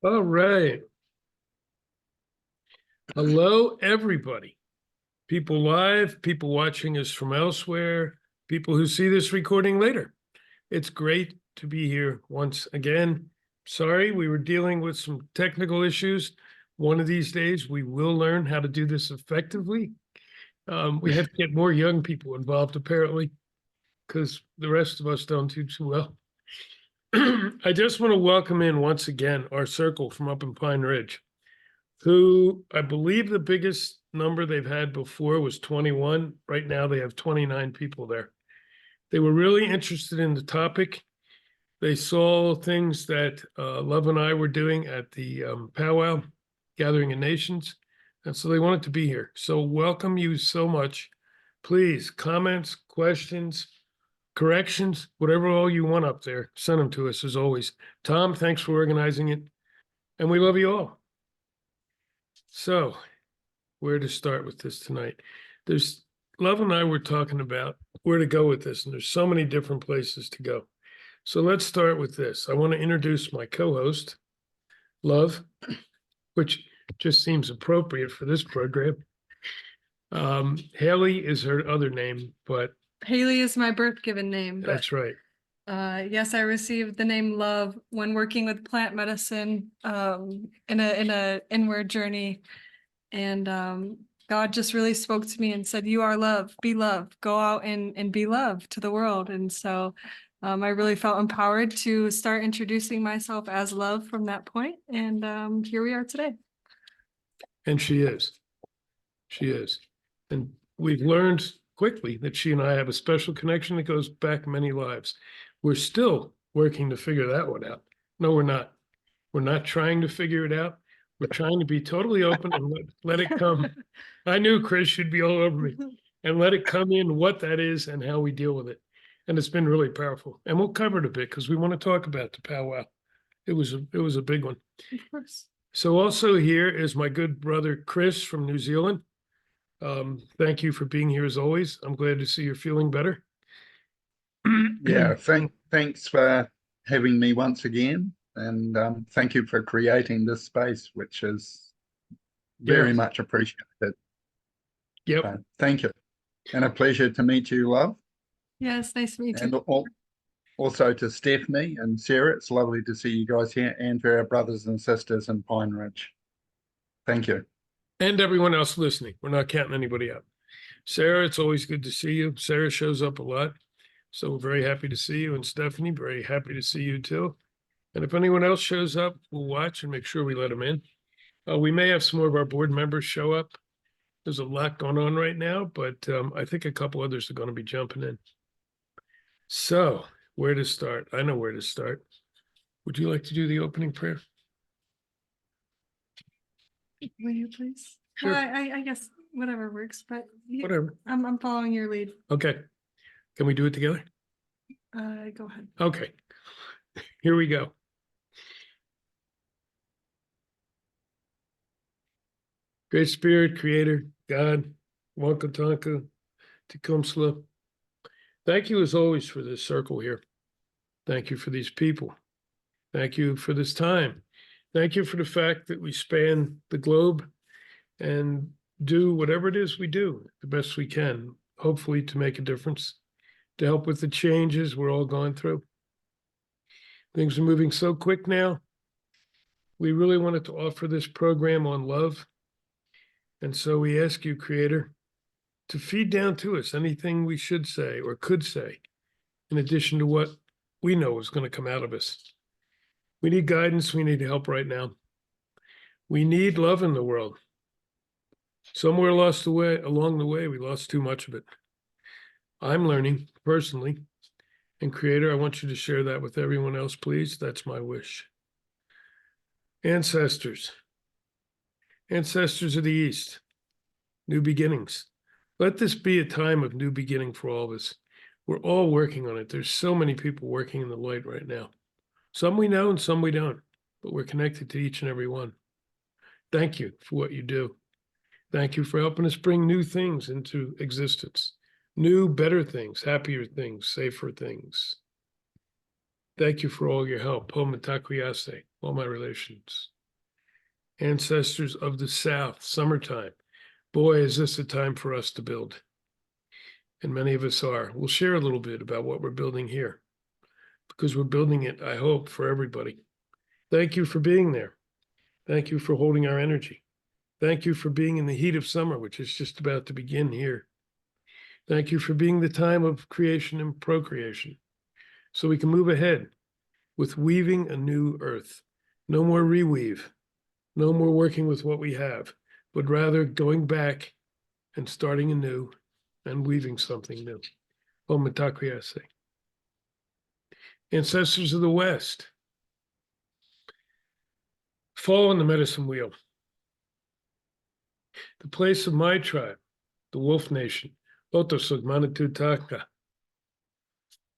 All right. Hello, everybody. People live, people watching us from elsewhere, people who see this recording later. It's great to be here once again. Sorry, we were dealing with some technical issues. One of these days, we will learn how to do this effectively. We have to get more young people involved, apparently, because the rest of us don't do too well. I just want to welcome in once again our circle from up in Pine Ridge, who I believe the biggest number they've had before was 21. Right now they have 29 people there. They were really interested in the topic. They saw things that Love and I were doing at the Powwow, Gathering of Nations, and so they wanted to be here. So welcome you so much. Please, comments, questions, corrections, whatever all you want up there, send them to us as always. Tom, thanks for organizing it. And we love you all. So, where to start with this tonight? There's Love and I were talking about where to go with this, and there's so many different places to go. So let's start with this. I want to introduce my co-host, Love, which just seems appropriate for this program. Hailey is her other name, but Hailey is my birth given name. That's right. Yes, I received the name Love when working with plant medicine in a inward journey, and God just really spoke to me and said, "You are love. Be love. Go out and be love to the world." And so I really felt empowered to start introducing myself as Love from that point, and here we are today. And she is. She is. And we've learned quickly that she and I have a special connection that goes back many lives. We're still working to figure that one out. No, we're not. We're not trying to figure it out. We're trying to be totally open and let it come. I knew Chris should be all over me, and let it come in what that is and how we deal with it. And it's been really powerful. And we'll cover it a bit because we want to talk about the powwow. It was a big one. Of course. So also here is my good brother Chris from New Zealand. Thank you for being here as always. I'm glad to see you're feeling better. Yeah, thanks for having me once again, and thank you for creating this space, which is very much appreciated. Yep. So, thank you, and a pleasure to meet you, Love. Yes, nice to meet you. And also to Stephanie and Sarah, it's lovely to see you guys here, and to our brothers and sisters in Pine Ridge. Thank you. And everyone else listening. We're not counting anybody out. Sarah, it's always good to see you. Sarah shows up a lot. So we're very happy to see you. And Stephanie, very happy to see you too. And if anyone else shows up, we'll watch and make sure we let them in. We may have some more of our board members show up. There's a lot going on right now, but I think a couple others are going to be jumping in. So where to start? I know where to start. Would you like to do the opening prayer? Will you please? Sure. I guess whatever works, but Whatever. I'm following your lead. Okay. Can we do it together? Go ahead. Okay. Here we go. Great Spirit, Creator, God, Wankatanka, Tecumseh. Thank you as always for this circle here. Thank you for these people. Thank you for this time. Thank you for the fact that we span the globe and do whatever it is we do the best we can, hopefully to make a difference, to help with the changes we're all going through. Things are moving so quick now. We really wanted to offer this program on love. And so we ask you, Creator, to feed down to us anything we should say or could say, in addition to what we know is going to come out of us. We need guidance. We need help right now. We need love in the world. Somewhere along the way, we lost too much of it. I'm learning personally. And Creator, I want you to share that with everyone else, please. That's my wish. Ancestors of the East, new beginnings. Let this be a time of new beginning for all of us. We're all working on it. There's so many people working in the light right now. Some we know and some we don't, but we're connected to each and every one. Thank you for what you do. Thank you for helping us bring new things into existence. New, better things, happier things, safer things. Thank you for all your help. Home Takwiyase, all my relations. Ancestors of the South, summertime. Boy, is this a time for us to build. And many of us are. We'll share a little bit about what we're building here, because we're building it, I hope, for everybody. Thank you for being there. Thank you for holding our energy. Thank you for being in the heat of summer, which is just about to begin here. Thank you for being the time of creation and procreation, so we can move ahead with weaving a new earth. No more reweave, no more working with what we have, but rather going back and starting anew and weaving something new. Om Takwiyase. Ancestors of the West, fall on the medicine wheel. The place of my tribe, the Wolf Nation, Otosog Manitou Taka,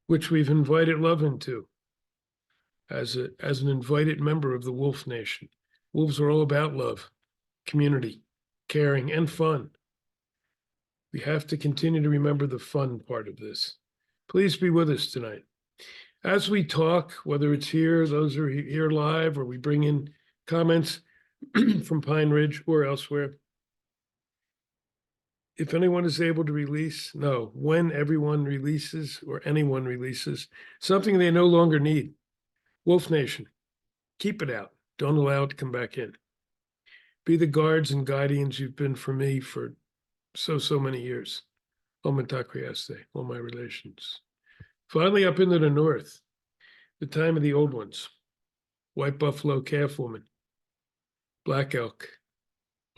which we've invited love into as an invited member of the Wolf Nation. Wolves are all about love, community, caring, and fun. We have to continue to remember the fun part of this. Please be with us tonight. As we talk, whether it's here, those are here live, or we bring in comments from Pine Ridge or elsewhere, if anyone is able to release, no, when everyone releases or anyone releases something they no longer need, Wolf Nation, keep it out. Don't allow it to come back in. Be the guards and guardians you've been for me for so many years. Om Takwiyase, all my relations. Finally, up into the north, the time of the old ones, white buffalo calf woman, black elk,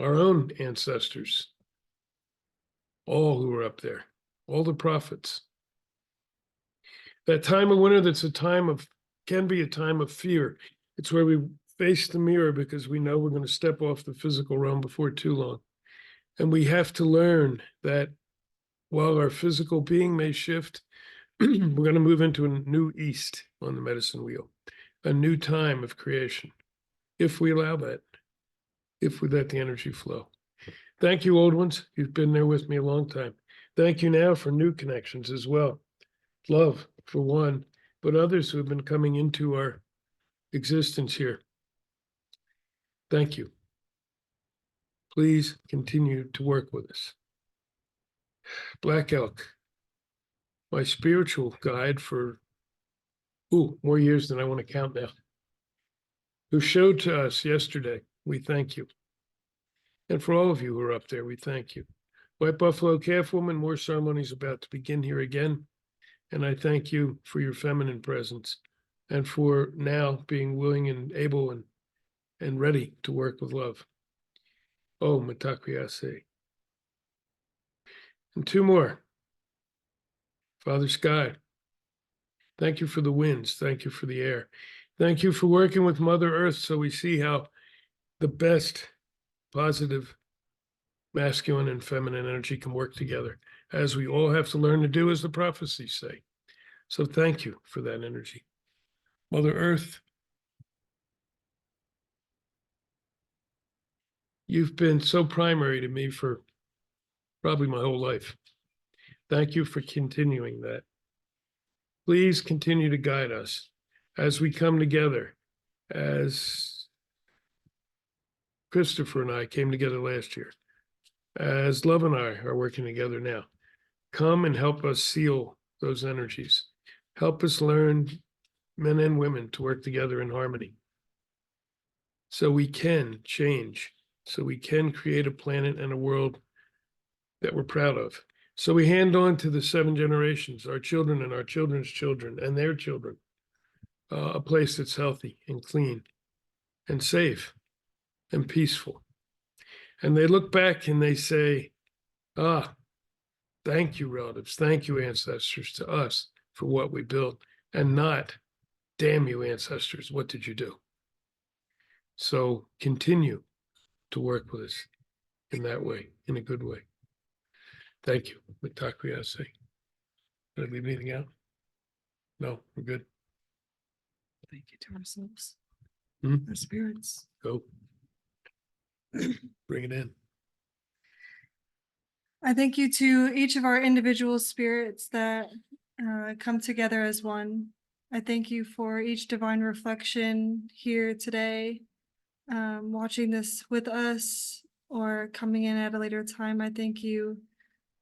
our own ancestors, all who were up there, all the prophets. That time of winter that's can be a time of fear. It's where we face the mirror because we know we're going to step off the physical realm before too long. And we have to learn that while our physical being may shift, we're going to move into a new east on the medicine wheel, a new time of creation, if we allow that, if we let the energy flow. Thank you, old ones. You've been there with me a long time. Thank you now for new connections as well. Love for one, but others who have been coming into our existence here. Thank you. Please continue to work with us. Black Elk, my spiritual guide for more years than I want to count now, who showed to us yesterday. We thank you. And for all of you who are up there, we thank you. White Buffalo Calf Woman, more ceremonies about to begin here again. And I thank you for your feminine presence and for now being willing and able and ready to work with love. Oh, Matakwiyase. And two more. Father Sky, thank you for the winds. Thank you for the air. Thank you for working with Mother Earth so we see how the best positive masculine and feminine energy can work together, as we all have to learn to do, as the prophecies say. So thank you for that energy. Mother Earth, you've been so primary to me for probably my whole life. Thank you for continuing that. Please continue to guide us as we come together, as Christopher and I came together last year, as Love and I are working together now. Come and help us seal those energies. Help us learn, men and women, to work together in harmony so we can change, so we can create a planet and a world that we're proud of. So we hand on to the 7 generations, our children and our children's children and their children, a place that's healthy and clean and safe and peaceful. And they look back and they say, thank you, relatives. Thank you, ancestors, to us for what we built, and not, damn you, ancestors, what did you do? So continue to work with us in that way, in a good way. Thank you. Mitakuya-se. Did I leave anything out? No, we're good. Thank you to ourselves, Hmm? our spirits. Go. Bring it in. I thank you to each of our individual spirits that come together as one. I thank you for each divine reflection here today, watching this with us or coming in at a later time. I thank you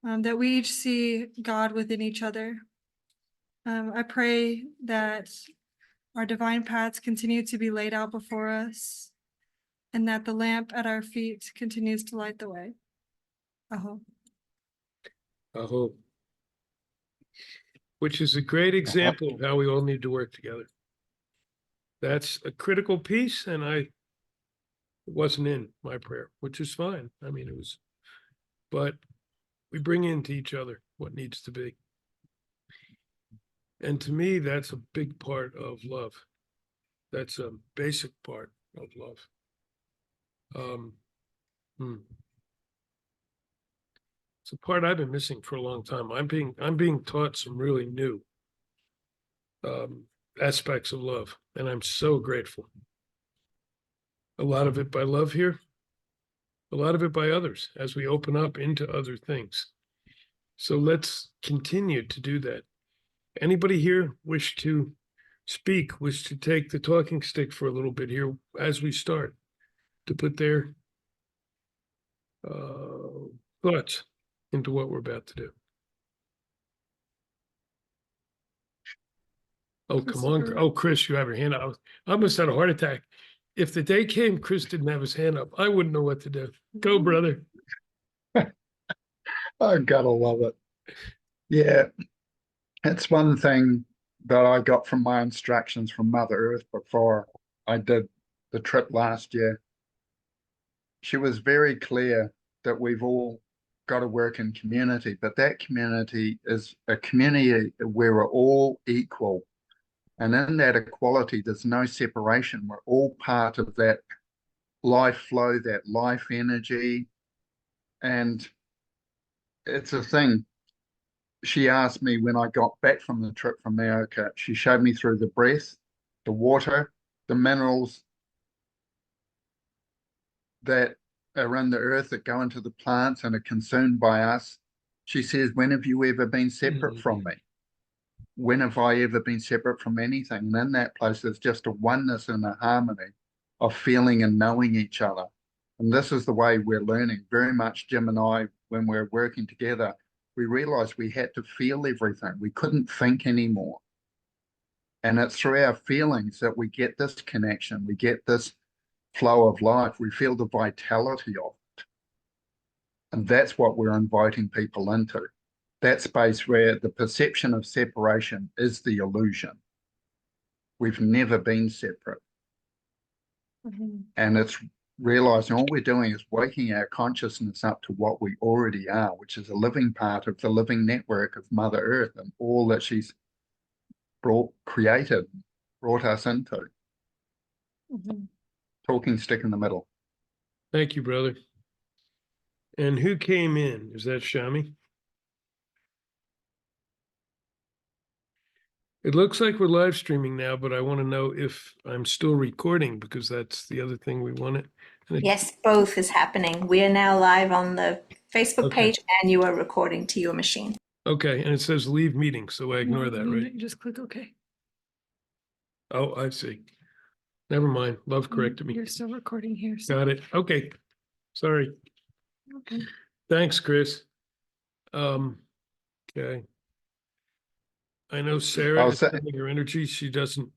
that we each see God within each other. I pray that our divine paths continue to be laid out before us and that the lamp at our feet continues to light the way. Aho. Aho. Which is a great example of how we all need to work together. That's a critical piece, and it wasn't in my prayer, which is fine. I mean, it was, but we bring into each other what needs to be. And to me, that's a big part of love. That's a basic part of love. It's a part I've been missing for a long time. I'm being taught some really new aspects of love, and I'm so grateful. A lot of it by love here, a lot of it by others as we open up into other things. So let's continue to do that. Anybody here wish to speak, wish to take the talking stick for a little bit here as we start to put their thoughts into what we're about to do? Oh, come on. Christopher. Oh, Chris, you have your hand up. I almost had a heart attack. If the day came, Chris didn't have his hand up, I wouldn't know what to do. Go, brother. I gotta love it. Yeah, it's one thing that I got from my instructions from Mother Earth before I did the trip last year. She was very clear that we've all got to work in community, but that community is a community where we're all equal. And in that equality, there's no separation. We're all part of that life flow, that life energy. And it's a thing. She asked me when I got back from the trip from America, she showed me through the breath, the water, the minerals that are in the earth that go into the plants and are consumed by us. She says, when have you ever been separate from me? When have I ever been separate from anything? And in that place, there's just a oneness and a harmony of feeling and knowing each other. And this is the way we're learning. Very much Jim and I, when we're working together, we realized we had to feel everything. We couldn't think anymore. And it's through our feelings that we get this connection. We get this flow of life. We feel the vitality of it. And that's what we're inviting people into. That space where the perception of separation is the illusion. We've never been separate. And it's realizing all we're doing is waking our consciousness up to what we already are, which is a living part of the living network of Mother Earth and all that she's brought us into. Talking stick in the middle. Thank you, brother. And who came in? Is that Shami? It looks like we're live streaming now, but I want to know if I'm still recording because that's the other thing we wanted. Yes, both is happening. We are now live on the Facebook Okay. page and you are recording to your machine. Okay, and it says leave meeting, so I ignore that, right? You just click OK. Oh, I see. Never mind. Love corrected me. You're still recording here. So. Got it. Okay. Sorry. Okay. Thanks, Chris. Okay. I know Sarah is sending her energy. She doesn't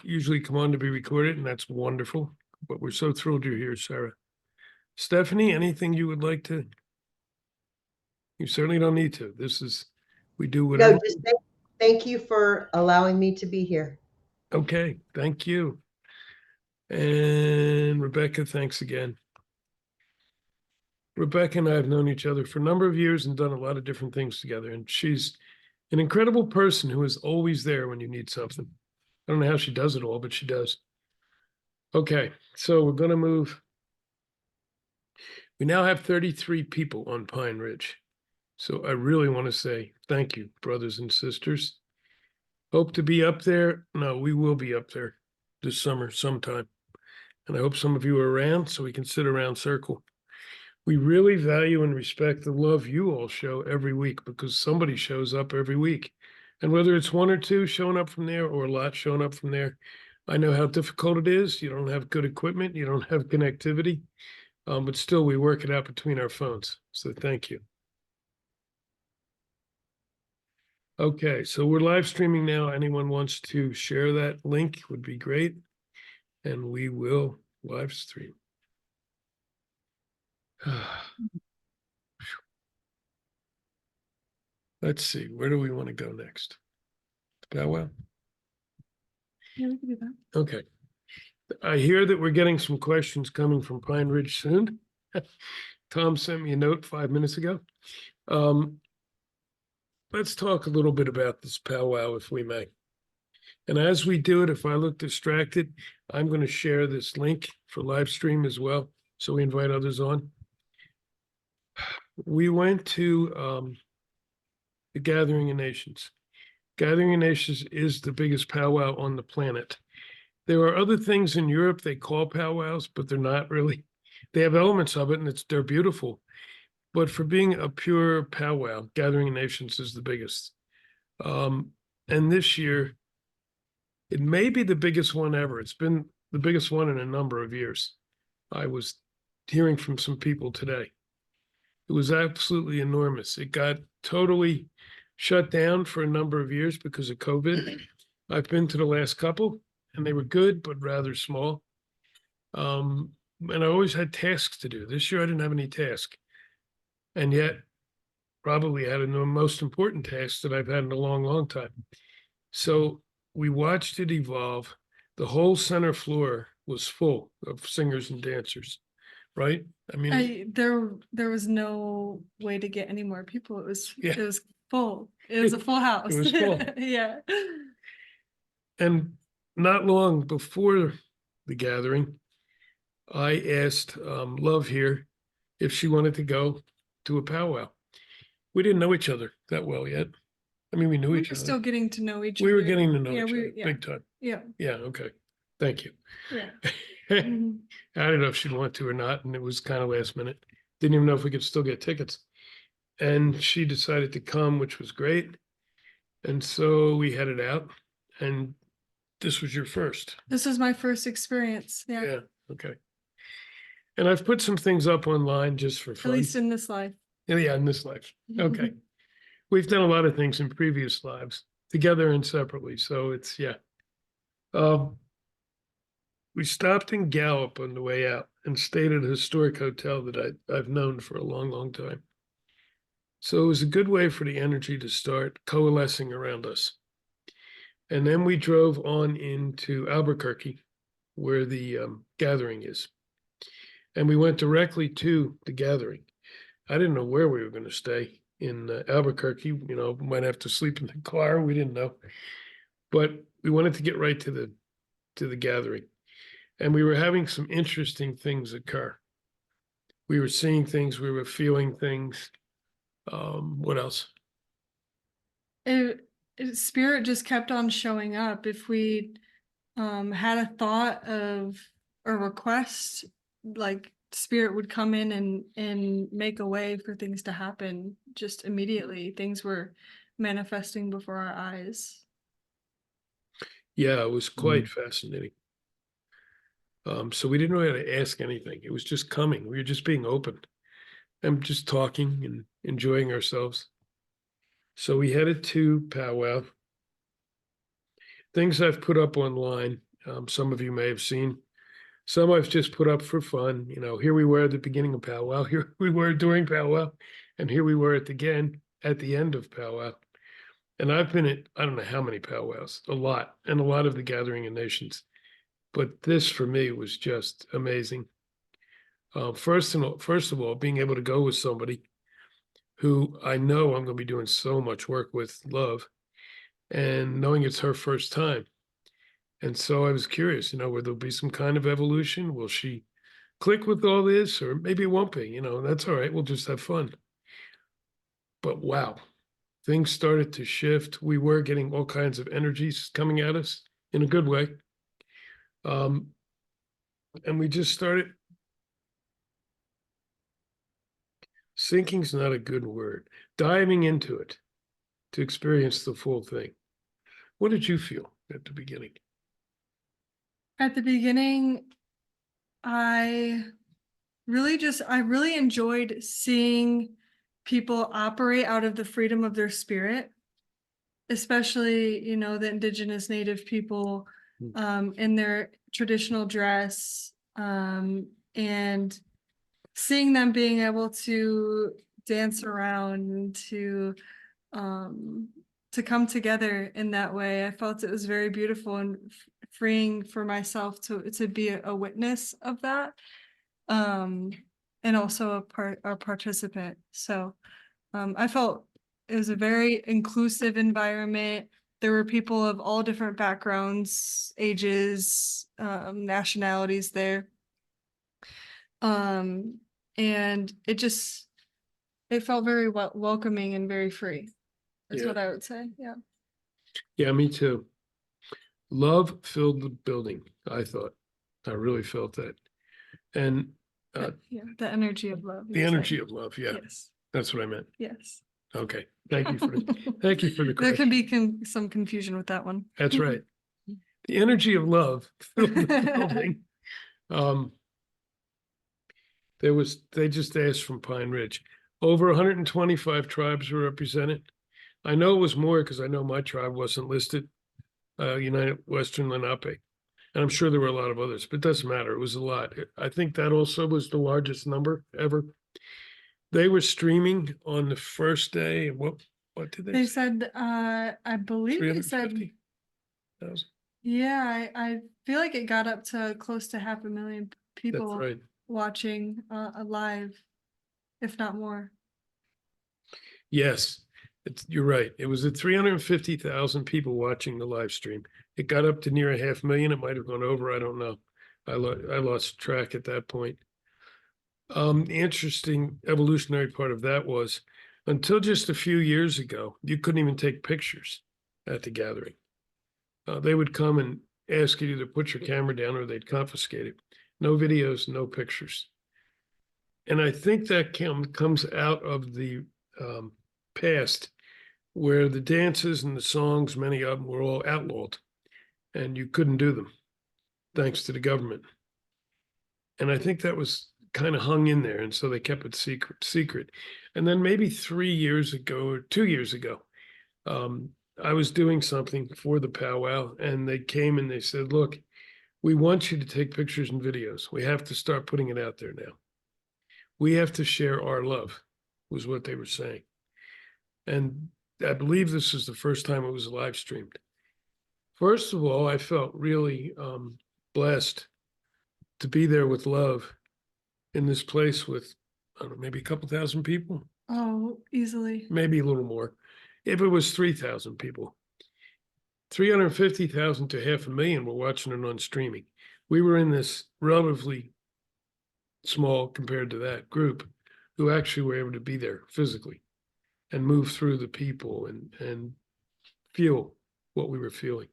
usually come on to be recorded, and that's wonderful. But we're so thrilled you're here, Sarah. Stephanie, anything you would like to? You certainly don't need to. We do whatever. No, just thank you for allowing me to be here. Okay, thank you. And Rebecca, thanks again. Rebecca and I have known each other for a number of years and done a lot of different things together. And she's an incredible person who is always there when you need something. I don't know how she does it all, but she does. Okay, so we're going to move. We now have 33 people on Pine Ridge. So I really want to say thank you, brothers and sisters. Hope to be up there. No, we will be up there this summer sometime. And I hope some of you are around so we can sit around circle. We really value and respect the love you all show every week because somebody shows up every week And whether it's one or two showing up from there or a lot showing up from there, I know how difficult it is. You don't have good equipment, you don't have connectivity, but still we work it out between our phones. So thank you. Okay, so we're live streaming now. Anyone wants to share that link would be great. And we will live stream. Let's see, where do we want to go next? Powwow? Yeah, we can do that. Okay. I hear that we're getting some questions coming from Pine Ridge soon. Tom sent me a note 5 minutes ago. Let's talk a little bit about this powwow, if we may. And as we do it, if I look distracted, I'm going to share this link for live stream as well. So we invite others on. We went to the Gathering of Nations. Gathering of Nations is the biggest powwow on the planet. There are other things in Europe they call powwows, but they're not really. They have elements of it, and they're beautiful. But for being a pure powwow, Gathering of Nations is the biggest. And this year, it may be the biggest one ever. It's been the biggest one in a number of years. I was hearing from some people today. It was absolutely enormous. It got totally shut down for a number of years because of COVID. I've been to the last couple, and they were good, but rather small. And I always had tasks to do. This year, I didn't have any task. And yet, probably had the most important task that I've had in a long, long time. So we watched it evolve. The whole center floor was full of singers and dancers, right? I mean, There was no way to get any more people. It was full. It was a full house. It was full. Yeah. and not long before the gathering, I asked Love here if she wanted to go to a powwow. We didn't know each other that well yet. I mean, we knew We each were other. still getting to know each other. We were getting to know Yeah, each other yeah. big time. Yeah. Yeah, okay. Thank you. Yeah. I Mhm. don't know if she'd want to or not, and it was kind of last minute. Didn't even know if we could still get tickets. And she decided to come, which was great. And so we headed out, and this was your first. This was my first experience. Yeah. Yeah, okay. And I've put some things up online just for At fun. least in this life. Yeah, in this life. Okay. We've done a lot of things in previous lives, together and separately. So it's, yeah. We stopped in Gallup on the way out and stayed at a historic hotel that I've known for a long, long time. So it was a good way for the energy to start coalescing around us. And then we drove on into Albuquerque, where the gathering is. And we went directly to the gathering. I didn't know where we were going to stay in Albuquerque. You know, might have to sleep in the car. We didn't know. But we wanted to get right to the gathering. And we were having some interesting things occur. We were seeing things, we were feeling things. What else? Spirit just kept on showing up. If we had a thought of a request, like Spirit would come in and make a way for things to happen just immediately. Things were manifesting before our eyes. Yeah, it was quite fascinating. So we didn't really have to ask anything. It was just coming. We were just being open and just talking and enjoying ourselves. So we headed to Powwow. Things I've put up online, some of you may have seen. Some I've just put up for fun. You know, here we were at the beginning of Powwow, here we were during Powwow, and here we were at the end of Powwow. And I've been at, I don't know how many powwows, a lot, and a lot of the Gathering of Nations. But this for me was just amazing. First of all, being able to go with somebody who I know I'm going to be doing so much work with, Love, and knowing it's her first time. And so I was curious, you know, will there be some kind of evolution? Will she click with all this? Or maybe it won't be, you know, that's all right. We'll just have fun. But wow, things started to shift. We were getting all kinds of energies coming at us in a good way. And we just started, sinking's not a good word, diving into it to experience the full thing. What did you feel at the beginning? At the beginning, I really enjoyed seeing people operate out of the freedom of their spirit, especially, the indigenous native people, in their traditional dress, and seeing them being able to dance around and to come together in that way. I felt it was very beautiful and freeing for myself to be a witness of that, and also a participant. So I felt it was a very inclusive environment. There were people of all different backgrounds, ages, nationalities there. And it felt very welcoming and very free. That's Yeah. what I would say. Yeah. Yeah, me too. Love filled the building, I thought. I really felt that. And Yeah. The energy of love. the energy of love, yeah, Yes. that's what I meant. Yes. Okay, thank you for thank you for the There can correction. be some confusion with that one. That's right. The energy of love filled the building. They just asked from Pine Ridge, over 125 tribes were represented. I know it was more because I know my tribe wasn't listed, United Western Lenape. And I'm sure there were a lot of others, but it doesn't matter. It was a lot. I think that also was the largest number ever. They were streaming on the first day. What did they They say? said, I believe they said, 350,000. yeah, I feel like it got up to close to 500,000 That's people right. watching live, if not more. Yes, you're right. It was at 350,000 people watching the live stream. It got up to near 500,000. It might have gone over. I don't know. I lost track at that point. The interesting evolutionary part of that was until just a few years ago, you couldn't even take pictures at the gathering. They would come and ask you to put your camera down or they'd confiscate it. No videos, no pictures. And I think that comes out of the past where the dances and the songs, many of them were all outlawed and you couldn't do them thanks to the government. And I think that was kind of hung in there. And so they kept it secret. And then maybe 3 years ago or 2 years ago, I was doing something for the powwow and they came and they said, look, we want you to take pictures and videos. We have to start putting it out there now. We have to share our love, was what they were saying. And I believe this is the first time it was live streamed. First of all, I felt really blessed to be there with love in this place with, I don't know, maybe a couple thousand people, Oh, easily. maybe a little more. If it was 3,000 people, 350,000 to 500,000 were watching it on streaming. We were in this relatively small compared to that group who actually were able to be there physically and move through the people and feel what we were feeling.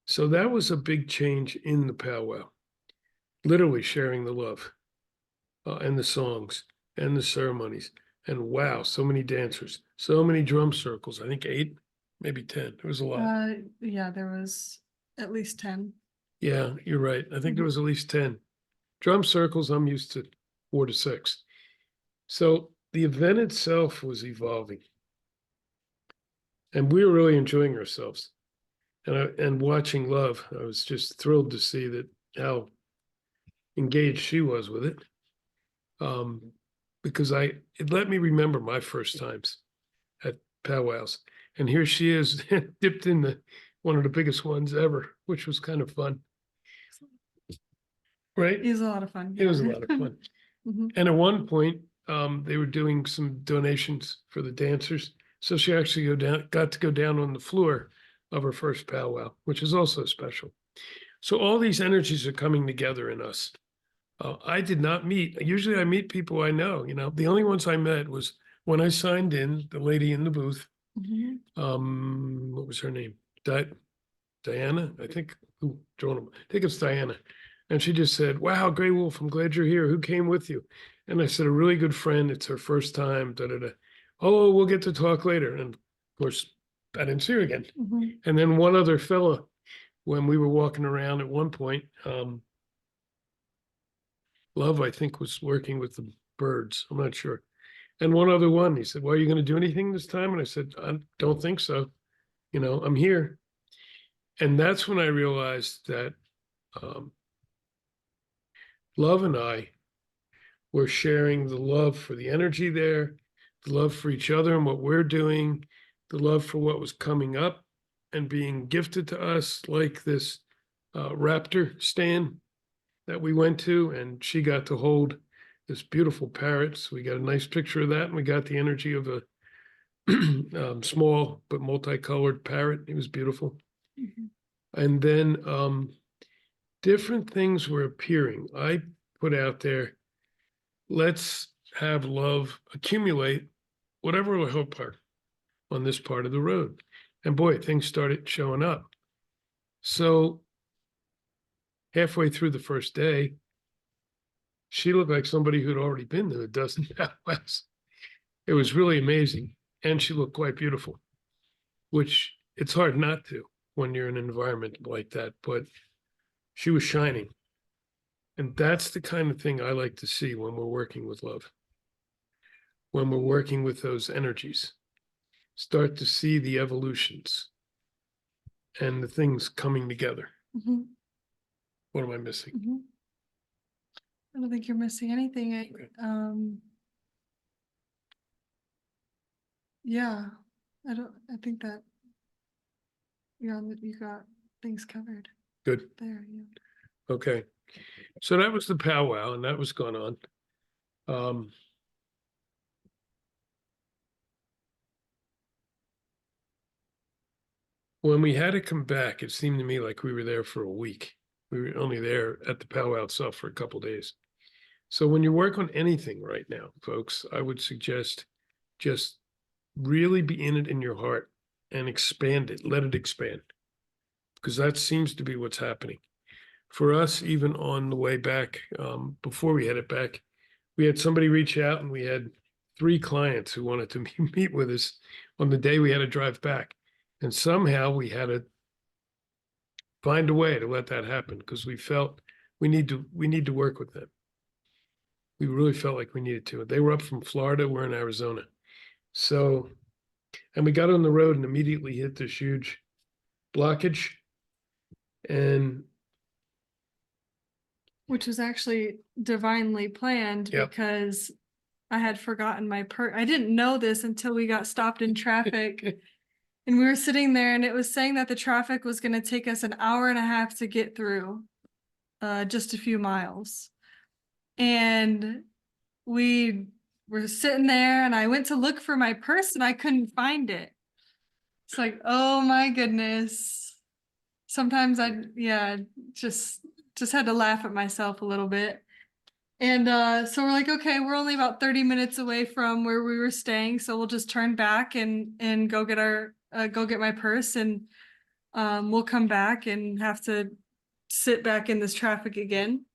So that was a big change in the powwow, literally sharing the love and the songs and the ceremonies. And wow, so many dancers, so many drum circles. I think 8, maybe 10. It was a lot. Yeah, there was at least 10. Yeah, you're right. I think there was at least 10. Drum circles, I'm used to 4 to 6. So the event itself was evolving. And we were really enjoying ourselves. And watching Love, I was just thrilled to see that how engaged she was with it. Because it let me remember my first times at powwows. And here she is dipped in one of the biggest ones ever, which was kind of fun. Right? It was a lot of fun. It was a lot of fun. Mhm. And at one point, they were doing some donations for the dancers. So she actually got to go down on the floor of her first powwow, which is also special. So all these energies are coming together in us. I did not meet, usually I meet people I know, the only ones I met was when I signed in, the lady in the booth, Mhm. what was her name? Diana, I think, I think it's Diana. And she just said, wow, Graywolf, I'm glad you're here. Who came with you? And I said, a really good friend. It's her first time, da, da, da. Oh, we'll get to talk later. And of course, I didn't see her again. Mhm. And then one other fella, when we were walking around at one point, Love, I think, was working with the birds. I'm not sure. And one other one, he said, well, are you going to do anything this time? And I said, I don't think so. You know, I'm here. And that's when I realized that Love and I were sharing the love for the energy there, the love for each other and what we're doing, the love for what was coming up and being gifted to us, like this raptor stand that we went to, and she got to hold this beautiful parrot. So we got a nice picture of that, and we got the energy of a small but multicolored parrot. It was beautiful. Mhm. And then different things were appearing. I put out there, let's have love accumulate whatever will help her on this part of the road. And boy, things started showing up. So halfway through the first day, she looked like somebody who'd already been to a dozen powwows. It was really amazing. And she looked quite beautiful, which it's hard not to when you're in an environment like that. But she was shining. And that's the kind of thing I like to see when we're working with love, when we're working with those energies. Start to see the evolutions and the things coming together. Mhm. What am I missing? Mhm. I don't think you're missing anything. Okay. Yeah, I think that you got things covered Good. there. Yeah. Okay. So that was the powwow, and that was going on. When we had to come back, it seemed to me like we were there for a week. We were only there at the powwow itself for a couple days. So when you work on anything right now, folks, I would suggest just really be in it in your heart and expand it. Let it expand, because that seems to be what's happening. For us, even on the way back, before we headed back, we had somebody reach out, and we had 3 clients who wanted to meet with us on the day we had to drive back. And somehow we had to find a way to let that happen, because we felt we need to work with them. We really felt like we needed to. They were up from Florida, we're in Arizona. So, and we got on the road and immediately hit this huge blockage. And Which was actually divinely planned Yep. because I had forgotten my I didn't know this until we got stopped in traffic. And we were sitting there and it was saying that the traffic was going to take us an hour and a half to get through just a few miles. And we were sitting there and I went to look for my purse and I couldn't find it. It's like, oh my goodness. Sometimes just had to laugh at myself a little bit. And so we're like, okay, we're only about 30 minutes away from where we were staying, so we'll just turn back and go get my purse, and we'll come back and have to sit back in this traffic again.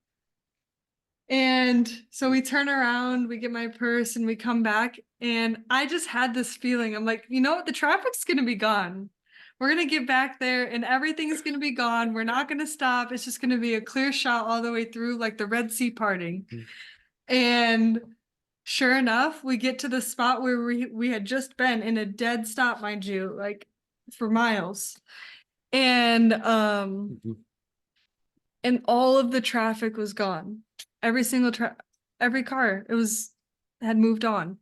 And so we turn around, we get my purse, and we come back, and I just had this feeling. I'm like, you know what? The traffic's gonna be gone. We're gonna get back there and everything's gonna be gone. We're not gonna stop. It's just gonna be a clear shot all the way through, like the Red Sea parting. And sure enough, we get to the spot where we had just been in a dead stop, mind you, like for miles. And and all of the traffic was gone. Every single every car, had moved on.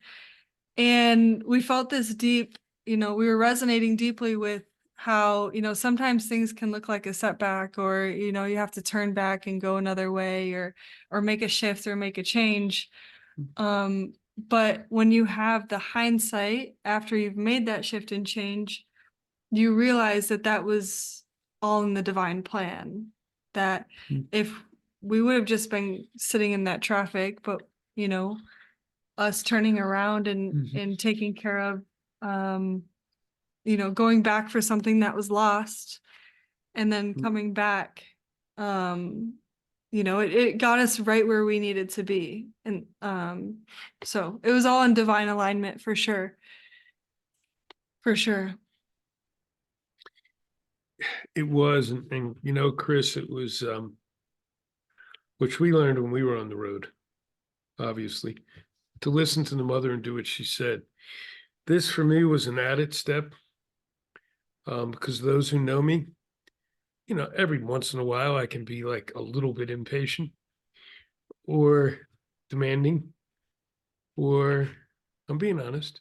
And we felt this deep, we were resonating deeply with how, sometimes things can look like a setback, or, you have to turn back and go another way, or make a shift or make a change. But when you have the hindsight after you've made that shift and change, you realize that that was all in the divine plan. That if we would have just been sitting in that traffic, but us turning around and taking care of, going back for something that was lost, and then coming back, it got us right where we needed to be. And so it was all in divine alignment for sure. For sure. It was, and you know, Chris, it was, which we learned when we were on the road, obviously, to listen to the mother and do what she said. This for me was an added step, because those who know me, you know, every once in a while I can be like a little bit impatient or demanding, or I'm being honest.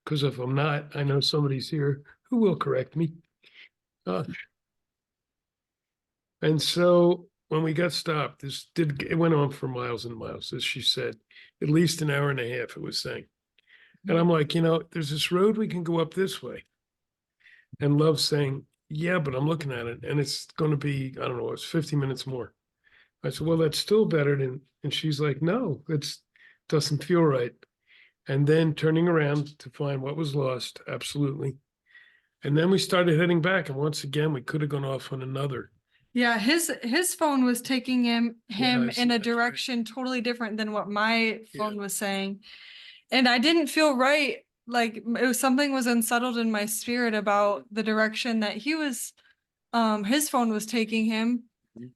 Because if I'm not, I know somebody's here who will correct me. And so when we got stopped, it went on for miles and miles, as she said, at least an hour and a half, it was saying. And I'm like, you know, there's this road we can go up this way. And Love's saying, yeah, but I'm looking at it and it's going to be, I don't know, it's 50 minutes more. I said, well, that's still better than, and she's like, no, it's doesn't feel right. And then turning around to find what was lost, absolutely. And then we started heading back, and once again, we could have gone off on another. Yeah, his phone was taking him I see, in a that's right. direction totally different than what my Yeah. phone was saying. And I didn't feel right. Like it was something was unsettled in my spirit about the direction that he was his phone was taking him.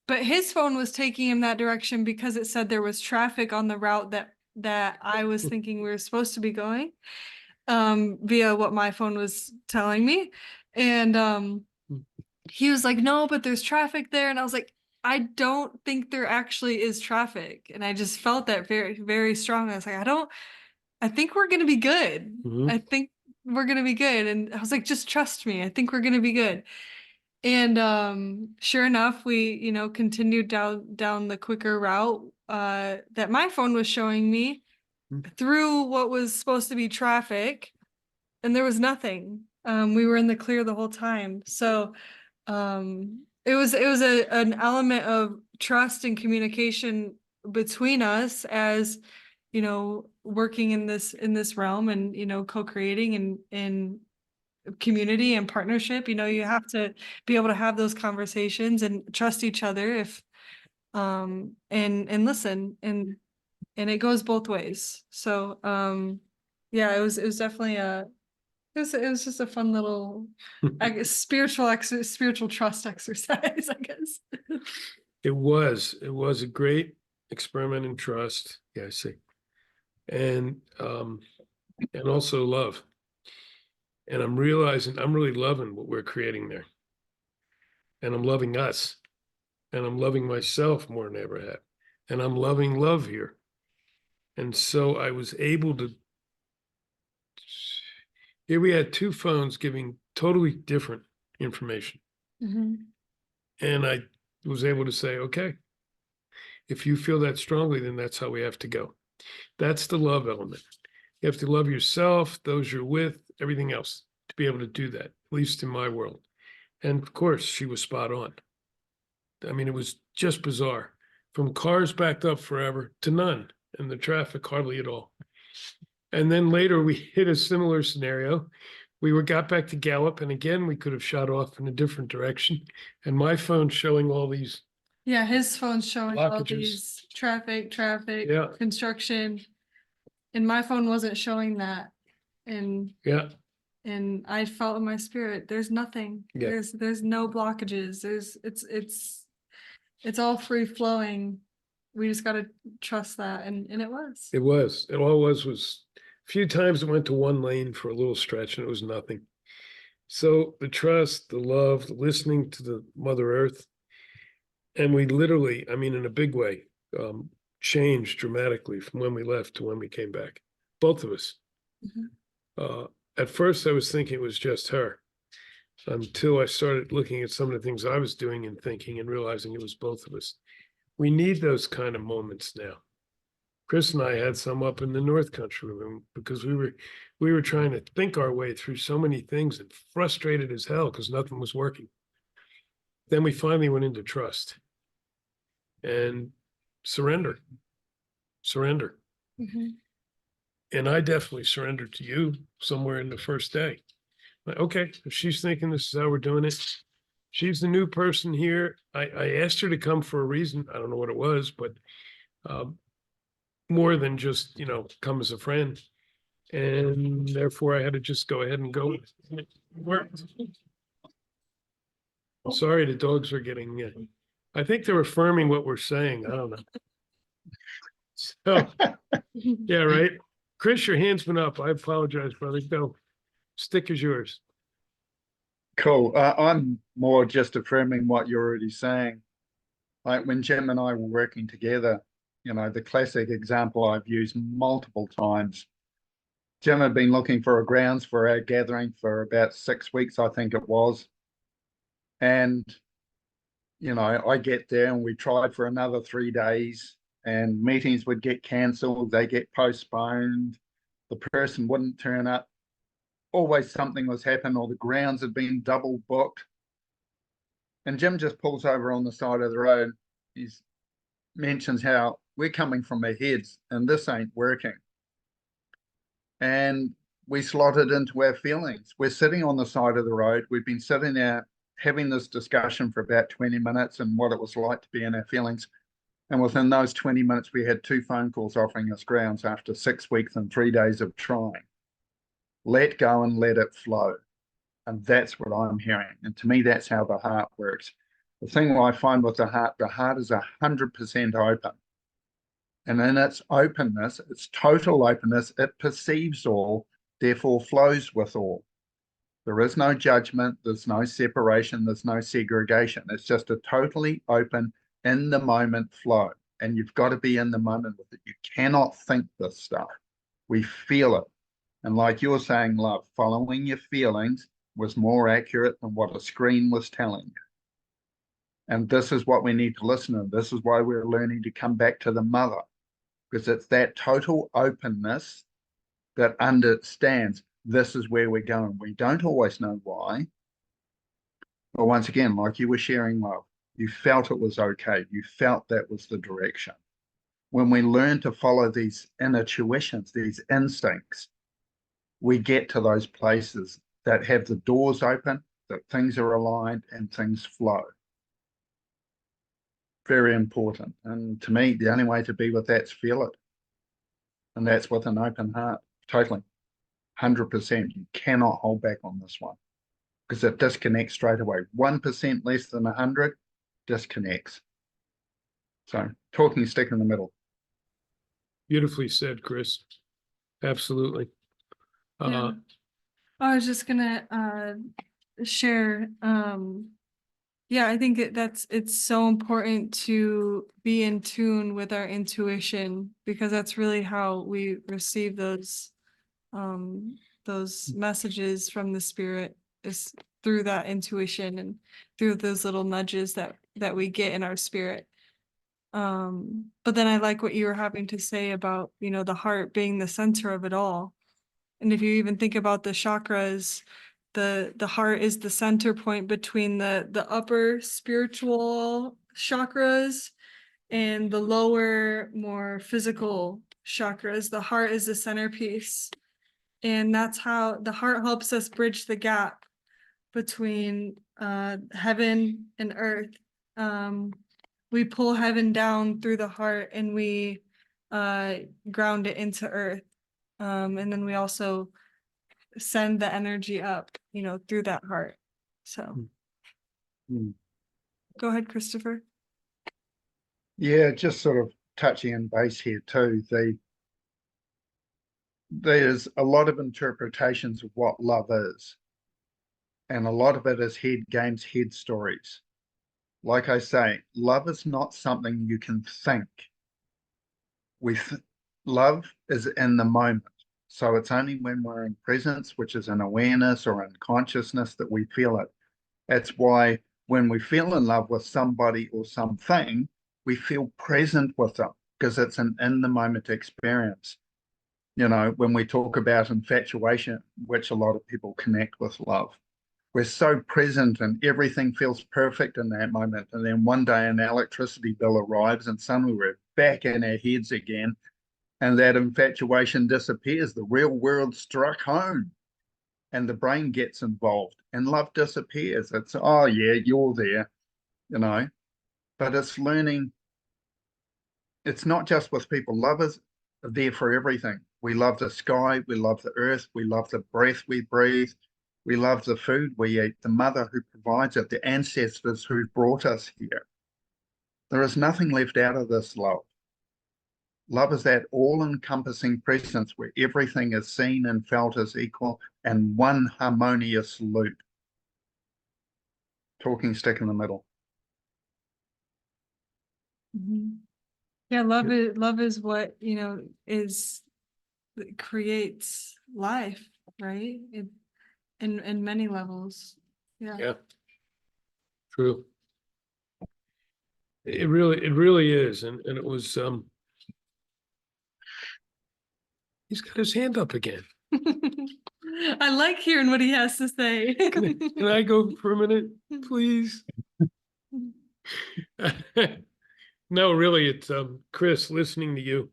But his phone was taking him that direction because it said there was traffic on the route that I was thinking we were supposed to be going, via what my phone was telling me. And he was like, no, but there's traffic there. And I was like, I don't think there actually is traffic. And I just felt that very, very strong. I was like, I think we're gonna be good. Mhm. I think we're gonna be good. And I was like, just trust me. I think we're gonna be good. And sure enough, we, you know, continued down the quicker route that my phone was showing me through what was supposed to be traffic, and there was nothing. We were in the clear the whole time. So it was an element of trust and communication between us as, you know, working in this realm and, you know, co-creating and community and partnership. You know, you have to be able to have those conversations and trust each other if and listen, and it goes both ways. So yeah, it was definitely it was just a fun little I guess spiritual trust exercise, I guess. It was a great experiment in trust. Yeah, I see. And also love. And I'm realizing I'm really loving what we're creating there. And I'm loving us. And I'm loving myself more than I ever have. And I'm loving love here. And so I was able to, here we had two phones giving totally different information. Mhm. And I was able to say, okay, if you feel that strongly, then that's how we have to go. That's the love element. You have to love yourself, those you're with, everything else to be able to do that, at least in my world. And of course, she was spot on. I mean, it was just bizarre. From cars backed up forever to none, and the traffic hardly at all. And then later we hit a similar scenario. Got back to Gallup, and again, we could have shot off in a different direction. And my phone showing all these, Yeah, his phone's showing all Blockages. these traffic, Yeah. construction, and my phone wasn't showing that. And yeah, I felt in my spirit, there's nothing. Yeah. There's no blockages. It's all free flowing. We just gotta trust that, and it was. it was. It all was a few times it went to one lane for a little stretch, and it was nothing. So the trust, the love, the listening to the Mother Earth, and we literally, I mean, in a big way, changed dramatically from when we left to when we came back. Both of us. Mhm. At first, I was thinking it was just her, until I started looking at some of the things I was doing and thinking and realizing it was both of us. We need those kind of moments now. Chris and I had some up in the North Country because we were trying to think our way through so many things and frustrated as hell because nothing was working. Then we finally went into trust and surrender. Mhm. And I definitely surrendered to you somewhere in the first day. Like, okay, if she's thinking this is how we're doing it, she's the new person here. I asked her to come for a reason. I don't know what it was, but more than just, you know, come as a friend. And therefore I had to just go ahead and go. It worked. Sorry, the dogs are getting in. I think they're affirming what we're saying. I don't know. So, yeah, right. Chris, your hand's been up. I apologize, brother. Go. Stick is yours. Cool. I'm more just affirming what you're already saying. Like when Jim and I were working together, the classic example I've used multiple times. Jim had been looking for a grounds for our gathering for about 6 weeks, I think it was. And, I get there and we tried for another 3 days and meetings would get cancelled, they get postponed, the person wouldn't turn up. Always something was happening, or the grounds had been double booked. And Jim just pulls over on the side of the road. He mentions how we're coming from our heads and this ain't working. And we slotted into our feelings. We're sitting on the side of the road. We've been sitting there having this discussion for about 20 minutes and what it was like to be in our feelings. And within those 20 minutes, we had 2 phone calls offering us grounds after 6 weeks and 3 days of trying. Let go and let it flow. And that's what I'm hearing. And to me, that's how the heart works. The thing I find with the heart is 100% open. And in its openness, its total openness, it perceives all, therefore flows with all. There is no judgment, there's no separation, there's no segregation. It's just a totally open, in the moment flow. And you've got to be in the moment with it. You cannot think this stuff. We feel it. And like you're saying, love, following your feelings was more accurate than what a screen was telling you. And this is what we need to listen to. This is why we're learning to come back to the mother, because it's that total openness that understands this is where we're going. We don't always know why. But once again, like you were sharing, love, you felt it was okay. You felt that was the direction. When we learn to follow these inner tuitions, these instincts, we get to those places that have the doors open, that things are aligned and things flow. Very important. And to me, the only way to be with that's feel it. And that's with an open heart. Totally. 100%. You cannot hold back on this one because it disconnects straight away. 1% less than 100 disconnects. So talking stick in the middle. Beautifully said, Chris. Absolutely. Yeah. I was just gonna share. Yeah, I think it's so important to be in tune with our intuition, because that's really how we receive those messages from the spirit, is through that intuition and through those little nudges that we get in our spirit. But then I like what you were having to say about, the heart being the center of it all. And if you even think about the chakras, the heart is the center point between the upper spiritual chakras and the lower, more physical chakras. The heart is the centerpiece. And that's how the heart helps us bridge the gap between heaven and earth. We pull heaven down through the heart and we ground it into earth. And then we also send the energy up, through that heart. So Go ahead, Christopher. Yeah, just sort of touching on base here too. There's a lot of interpretations of what love is. And a lot of it is head games, head stories. Like I say, love is not something you can think. Love is in the moment. So it's only when we're in presence, which is an awareness or in consciousness, that we feel it. That's why when we feel in love with somebody or something, we feel present with them, because it's an in the moment experience. When we talk about infatuation, which a lot of people connect with love, we're so present and everything feels perfect in that moment. And then one day an electricity bill arrives and suddenly we're back in our heads again. And that infatuation disappears. The real world struck home and the brain gets involved and love disappears. It's, oh yeah, you're there, but it's learning. It's not just with people. Love is there for everything. We love the sky. We love the earth. We love the breath we breathe. We love the food we eat, the mother who provides it, the ancestors who brought us here. There is nothing left out of this love. Love is that all-encompassing presence where everything is seen and felt as equal and one harmonious loop. Talking stick in the middle. Mhm. Yeah, love is what, you know, that creates life, right? In many levels. Yeah. Yeah. True. It really is. And it was, he's got his hand up again. I like hearing what he has to say. Can I go for a minute, please? No, really, it's Chris, listening to you.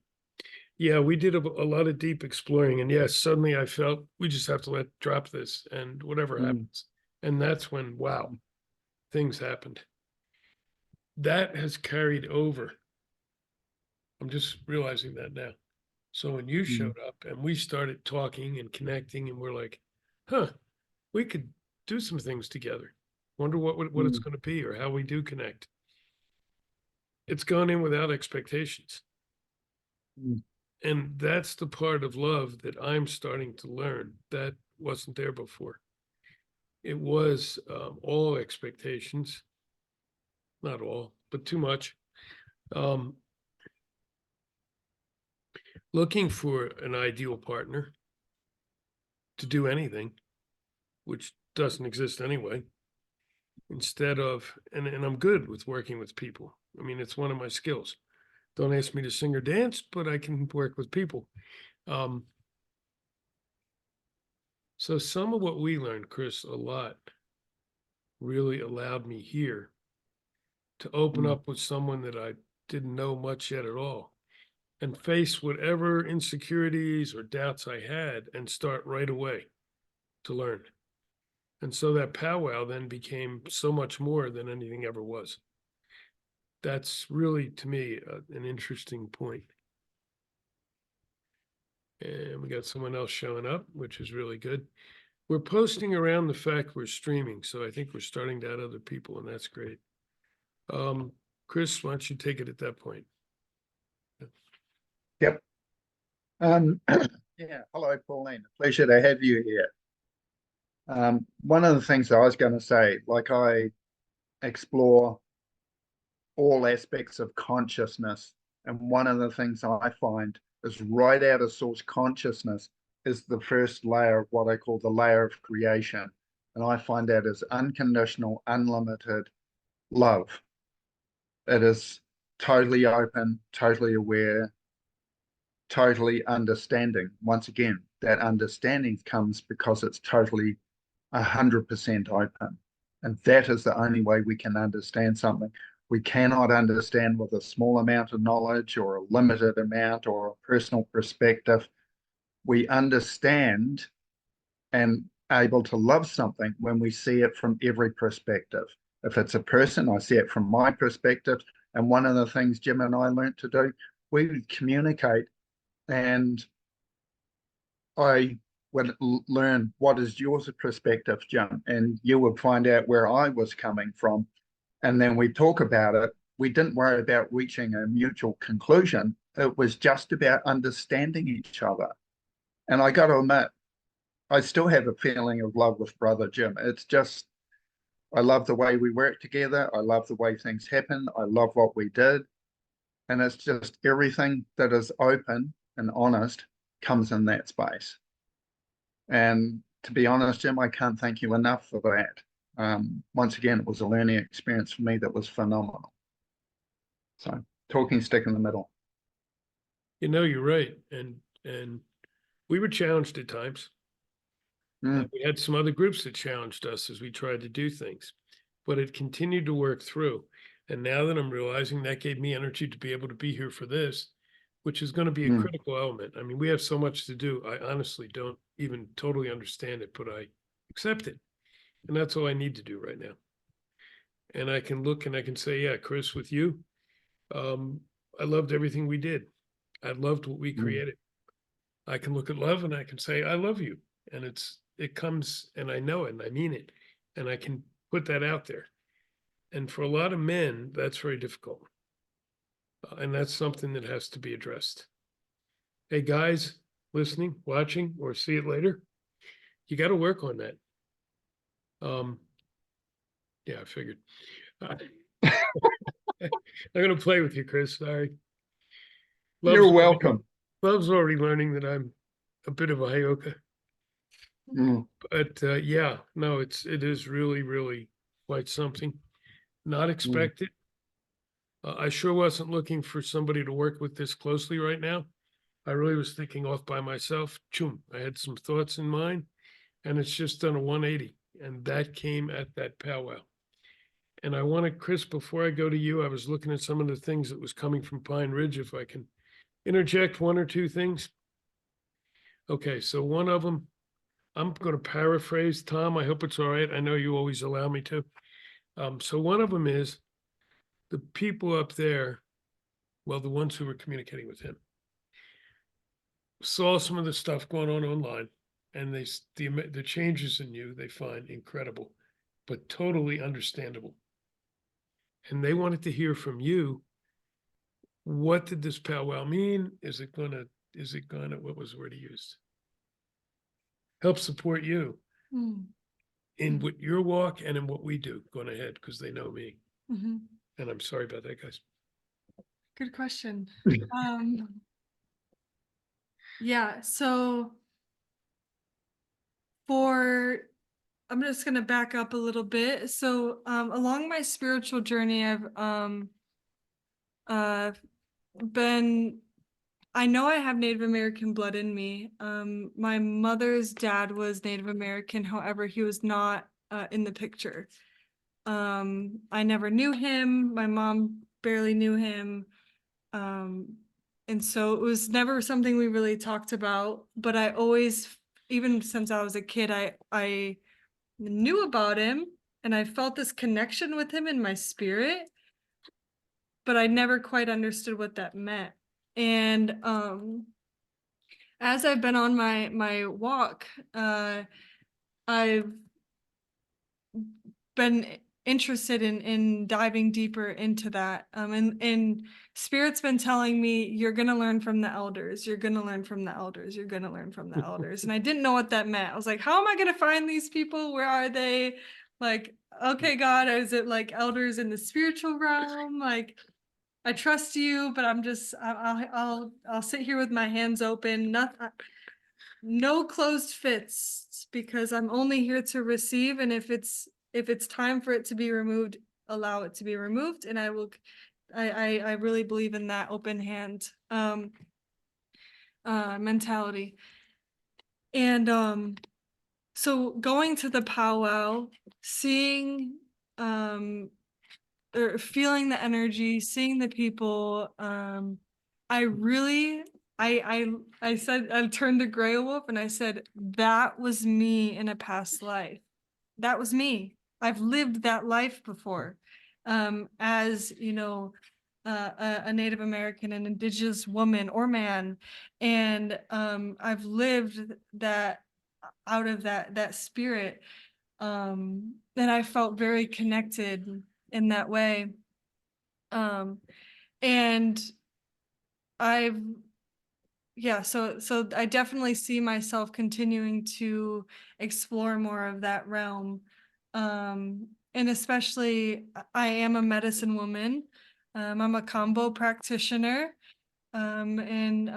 Yeah, we did a lot of deep exploring, and yes, suddenly I felt we just have to drop this and whatever happens. And that's when, wow, things happened. That has carried over. I'm just realizing that now. So when you showed up and we started talking and connecting, and we're like, huh, we could do some things together. Wonder what it's going to be or how we do connect. It's gone in without expectations. And that's the part of love that I'm starting to learn that wasn't there before. It was all expectations, not all, but too much. Looking for an ideal partner to do anything, which doesn't exist anyway, instead of, and I'm good with working with people. I mean, it's one of my skills. Don't ask me to sing or dance, but I can work with people. So some of what we learned, Chris, a lot, really allowed me here to open up with someone that I didn't know much yet at all, and face whatever insecurities or doubts I had and start right away to learn. And so that powwow then became so much more than anything ever was. That's really, to me, an interesting point. And we got someone else showing up, which is really good. We're posting around the fact we're streaming, so I think we're starting to add other people, and that's great. Chris, why don't you take it at that point? Yep. Yeah, hello, Pauline. Pleasure to have you here. One of the things I was going to say, like I explore all aspects of consciousness, and one of the things I find is right out of source consciousness is the first layer of what I call the layer of creation. And I find that as unconditional, unlimited love. It is totally open, totally aware, totally understanding. Once again, that understanding comes because it's totally 100% open. And that is the only way we can understand something. We cannot understand with a small amount of knowledge or a limited amount or a personal perspective. We understand and able to love something when we see it from every perspective. If it's a person, I see it from my perspective. And one of the things Jim and I learned to do, we would communicate, and I would learn what is your perspective, Jim, and you would find out where I was coming from. And then we talk about it. We didn't worry about reaching a mutual conclusion. It was just about understanding each other. And I got to admit, I still have a feeling of love with Brother Jim. It's just, I love the way we work together. I love the way things happen. I love what we did. And it's just everything that is open and honest comes in that space. And to be honest, Jim, I can't thank you enough for that. Once again, it was a learning experience for me that was phenomenal. So talking stick in the middle. You know, you're right. And we were challenged at times. We had some other groups that challenged us as we tried to do things, but it continued to work through. And now that I'm realizing, that gave me energy to be able to be here for this, which is going to be a critical element. I mean, we have so much to do. I honestly don't even totally understand it, but I accept it. And that's all I need to do right now. And I can look and I can say, yeah, Chris, with you, I loved everything we did. I loved what we created. I can look at love and I can say, I love you. And it's it comes, and I know it, and I mean it, and I can put that out there. And for a lot of men, that's very difficult. And that's something that has to be addressed. Hey, guys, listening, watching, or see it later, you got to work on that. Yeah, I figured. I'm going to play with you, Chris. Sorry. You're Love's already- welcome. Love's already learning that I'm a bit of a Hayoka. Mm. But yeah, no, it is really, really quite something. Not expected. I sure wasn't looking for somebody to work with this closely right now. I really was thinking off by myself. Choom, I had some thoughts in mind, and it's just done a 180, and that came at that powwow. And I wanted, Chris, before I go to you, I was looking at some of the things that was coming from Pine Ridge, if I can interject one or two things. Okay, so one of them, I'm going to paraphrase Tom. I hope it's all right. I know you always allow me to. So one of them is the people up there, well, the ones who were communicating with him, saw some of the stuff going on online, and the changes in you they find incredible, but totally understandable. And they wanted to hear from you. What did this powwow mean? Is it gonna, what was the word he used? Help support you Mm, in what your walk and in what we do going ahead, because they know me. mhm. And I'm sorry about that, guys. Good question. Yeah, so I'm just gonna back up a little bit. So along my spiritual journey, I've uh I know I have Native American blood in me. My mother's dad was Native American, however, he was not in the picture. I never knew him. My mom barely knew him. And so it was never something we really talked about, but I always, even since I was a kid, I knew about him and I felt this connection with him in my spirit, but I never quite understood what that meant. And as I've been on my walk, I've been interested in diving deeper into that. And Spirit's been telling me, you're gonna learn from the elders, you're gonna learn from the elders, you're gonna learn from the elders. And I didn't know what that meant. I was like, how am I gonna find these people? Where are they? Like, okay, God, is it like elders in the spiritual realm? Like, I trust you, but I'll sit here with my hands open, no closed fists, because I'm only here to receive. And if it's time for it to be removed, allow it to be removed. And I will, I really believe in that open hand mentality. And so going to the powwow, seeing or feeling the energy, seeing the people, I really, I said, I turned to Graywolf and I said, that was me in a past life. That was me. I've lived that life before. As you know, a Native American, an Indigenous woman or man, and I've lived that out of that spirit, and I felt very connected in that way. And I've, yeah, so I definitely see myself continuing to explore more of that realm. And especially I am a medicine woman. I'm a combo practitioner. And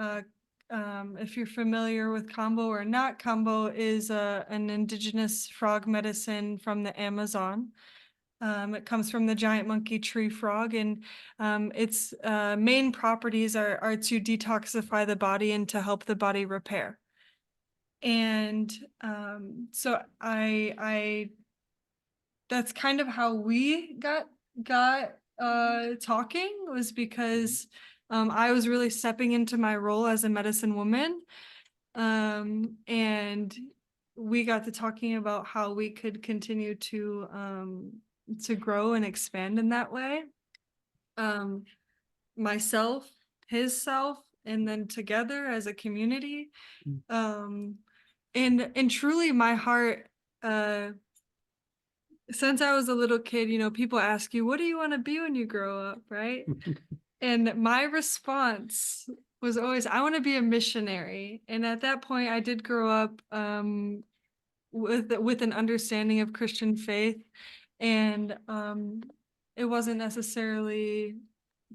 if you're familiar with combo or not, combo is an indigenous frog medicine from the Amazon. It comes from the giant monkey tree frog, and its main properties are to detoxify the body and to help the body repair. And so I that's kind of how we got talking, was because I was really stepping into my role as a medicine woman, and we got to talking about how we could continue to grow and expand in that way. Myself, his self, and then together as a community. and truly my heart, since I was a little kid, you know, people ask you, what do you want to be when you grow up, right? And my response was always, I want to be a missionary. And at that point, I did grow up with an understanding of Christian faith, and it wasn't necessarily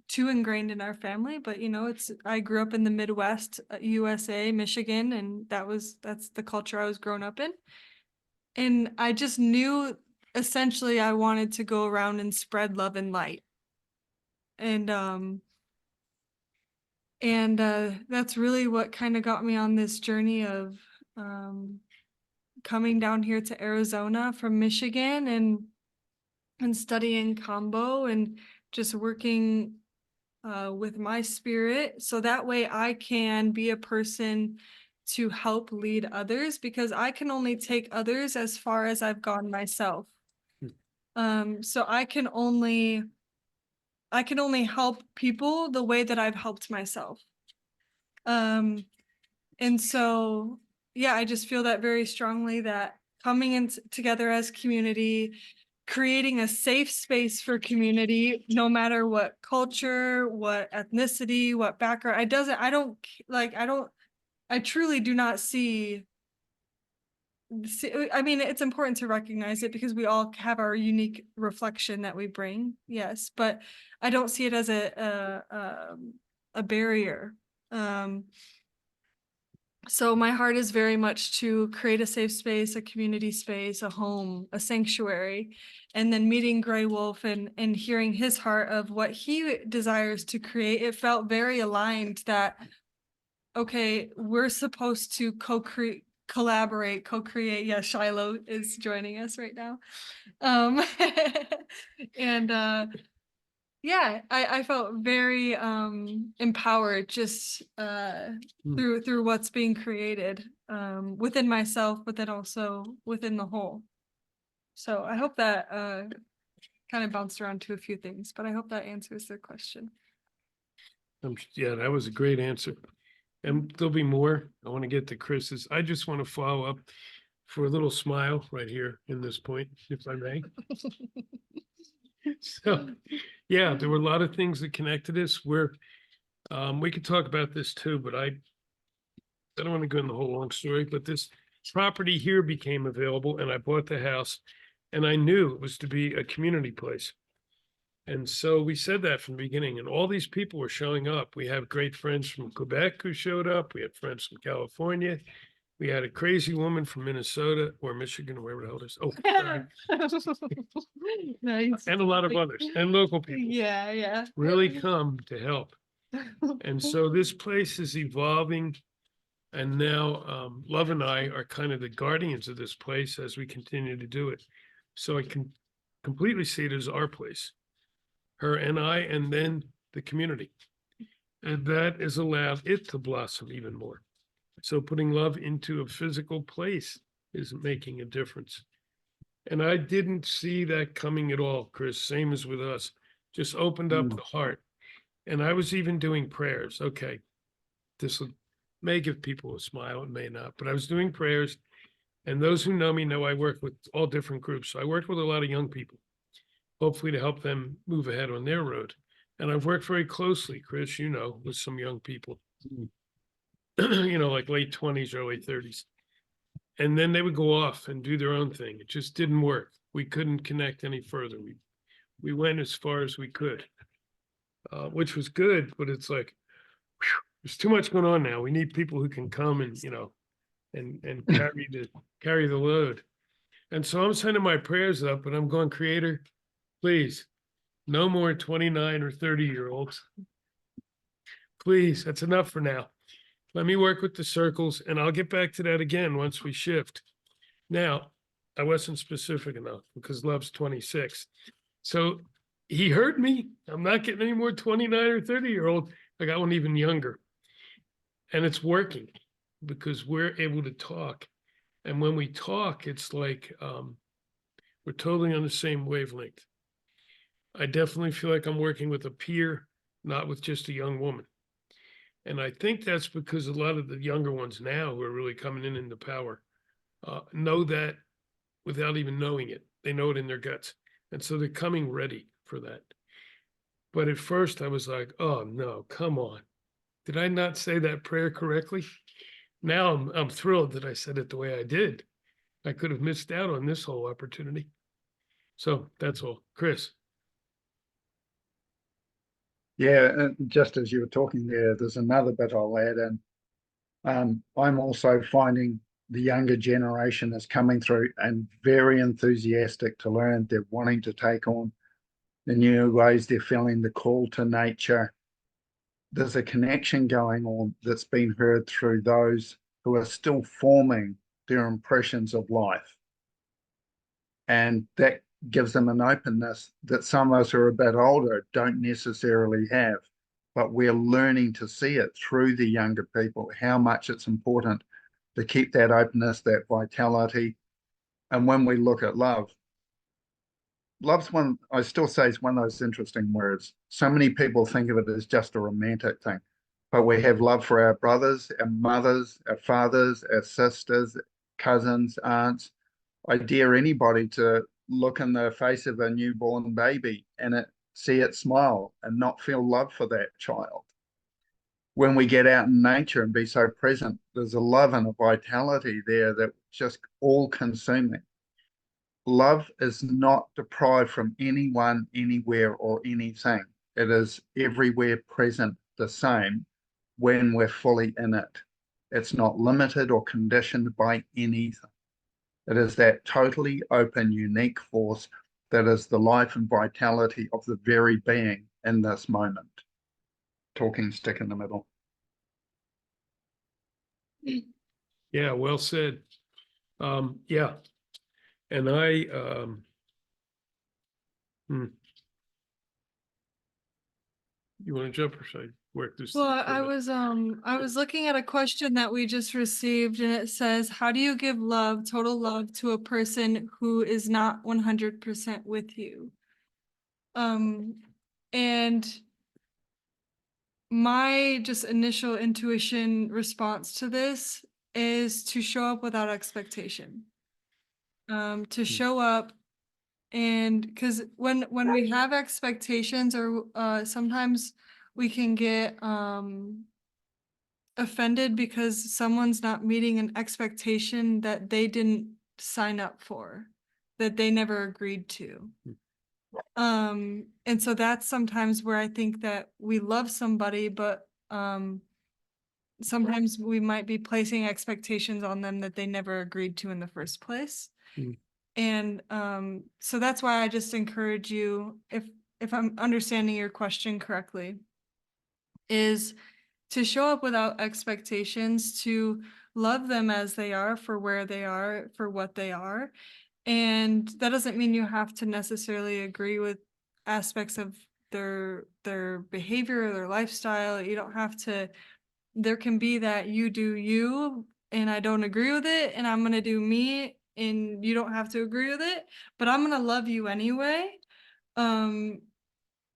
too ingrained in our family, but you know, I grew up in the Midwest, USA, Michigan, and that's the culture I was growing up in. And I just knew essentially I wanted to go around and spread love and light. And that's really what kind of got me on this journey of coming down here to Arizona from Michigan and studying combo and just working with my spirit, so that way I can be a person to help lead others, because I can only take others as far as I've gone myself. So I can only help people the way that I've helped myself. And so, yeah, I just feel that very strongly, that coming in together as community, creating a safe space for community, no matter what culture, what ethnicity, what background, I truly do not see, I mean, it's important to recognize it because we all have our unique reflection that we bring. Yes. But I don't see it as a barrier. So my heart is very much to create a safe space, a community space, a home, a sanctuary, and then meeting Graywolf and hearing his heart of what he desires to create. It felt very aligned that, okay, we're supposed to collaborate, co-create. Yeah, Shiloh is joining us right now. And yeah, I felt very empowered just through what's being created within myself, but then also within the whole. So I hope that kind of bounced around to a few things, but I hope that answers their question. Yeah, that was a great answer. And there'll be more. I want to get to Chris's. I just want to follow up for a little smile right here in this point, if I may. So, yeah, there were a lot of things that connected us where we could talk about this too, but I don't want to go in the whole long story, but this property here became available and I bought the house and I knew it was to be a community place. And so we said that from the beginning, and all these people were showing up. We have great friends from Quebec who showed up. We had friends from California. We had a crazy woman from Minnesota or Michigan or wherever the hell it is. Oh, sorry. Nice. And a lot of others and local people Yeah. really come to help. And so this place is evolving. And now Love and I are kind of the guardians of this place as we continue to do it. So I can completely see it as our place. Her and I, and then the community. And that has allowed it to blossom even more. So putting love into a physical place is making a difference. And I didn't see that coming at all, Chris, same as with us, just opened up the heart. And I was even doing prayers. Okay, this may give people a smile, it may not, but I was doing prayers. And those who know me know I work with all different groups. So I worked with a lot of young people, hopefully to help them move ahead on their road. And I've worked very closely, Chris, you know, with some young people, you know, like late 20s, early 30s. And then they would go off and do their own thing. It just didn't work. We couldn't connect any further. We went as far as we could, which was good, but it's like, whew, there's too much going on now. We need people who can come and, you know, and carry the load. And so I'm sending my prayers up and I'm going, Creator, please, no more 29 or 30-year-olds. Please, that's enough for now. Let me work with the circles and I'll get back to that again once we shift. Now, I wasn't specific enough because Love's 26. So he heard me. I'm not getting any more 29 or 30-year-old. I got one even younger. And it's working because we're able to talk. And when we talk, it's like we're totally on the same wavelength. I definitely feel like I'm working with a peer, not with just a young woman. And I think that's because a lot of the younger ones now who are really coming in the power know that without even knowing it. They know it in their guts. And so they're coming ready for that. But at first I was like, oh no, come on. Did I not say that prayer correctly? Now I'm thrilled that I said it the way I did. I could have missed out on this whole opportunity. So that's all. Chris. Yeah, and just as you were talking there, there's another bit I'll add in. I'm also finding the younger generation is coming through and very enthusiastic to learn. They're wanting to take on the new ways. They're feeling the call to nature. There's a connection going on that's been heard through those who are still forming their impressions of life. And that gives them an openness that some of us who are a bit older don't necessarily have. But we're learning to see it through the younger people, how much it's important to keep that openness, that vitality. And when we look at love, love's one, I still say, is one of those interesting words. So many people think of it as just a romantic thing, but we have love for our brothers, our mothers, our fathers, our sisters, cousins, aunts. I dare anybody to look in the face of a newborn baby and see it smile and not feel love for that child. When we get out in nature and be so present, there's a love and a vitality there that's just all consuming. Love is not deprived from anyone, anywhere, or anything. It is everywhere present the same when we're fully in it. It's not limited or conditioned by anything. It is that totally open, unique force that is the life and vitality of the very being in this moment. Talking stick in the middle. Yeah, well said. Yeah. And I, you want to jump or should I work this? Well, through I was looking at a question that we just received, and it says, how do you give love, total love, to a person who is not 100% with you? And my just initial intuition response to this is to show up without expectation. To show up, and because when we have expectations, or sometimes we can get offended because someone's not meeting an expectation that they didn't sign up for, that they never agreed to. And so that's sometimes where I think that we love somebody, but sometimes we might be placing expectations on them that they never agreed to in the first place. And so that's why I just encourage you, if I'm understanding your question correctly, is to show up without expectations, to love them as they are, for where they are, for what they are. And that doesn't mean you have to necessarily agree with aspects of their behavior or their lifestyle. You don't have to. There can be that you do you and I don't agree with it, and I'm going to do me and you don't have to agree with it, but I'm going to love you anyway.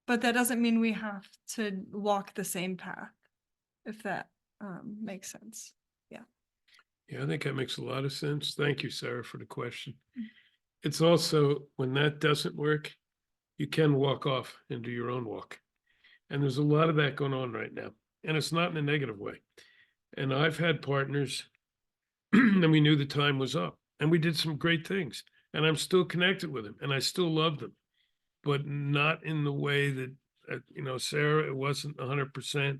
But that doesn't mean we have to walk the same path, if that makes sense. Yeah, I think that makes a lot of sense. Thank you, Sarah, for the question. It's also, when that doesn't work, you can walk off and do your own walk. And there's a lot of that going on right now. And it's not in a negative way. And I've had partners and we knew the time was up and we did some great things. And I'm still connected with them and I still love them, but not in the way that, Sarah, it wasn't 100%.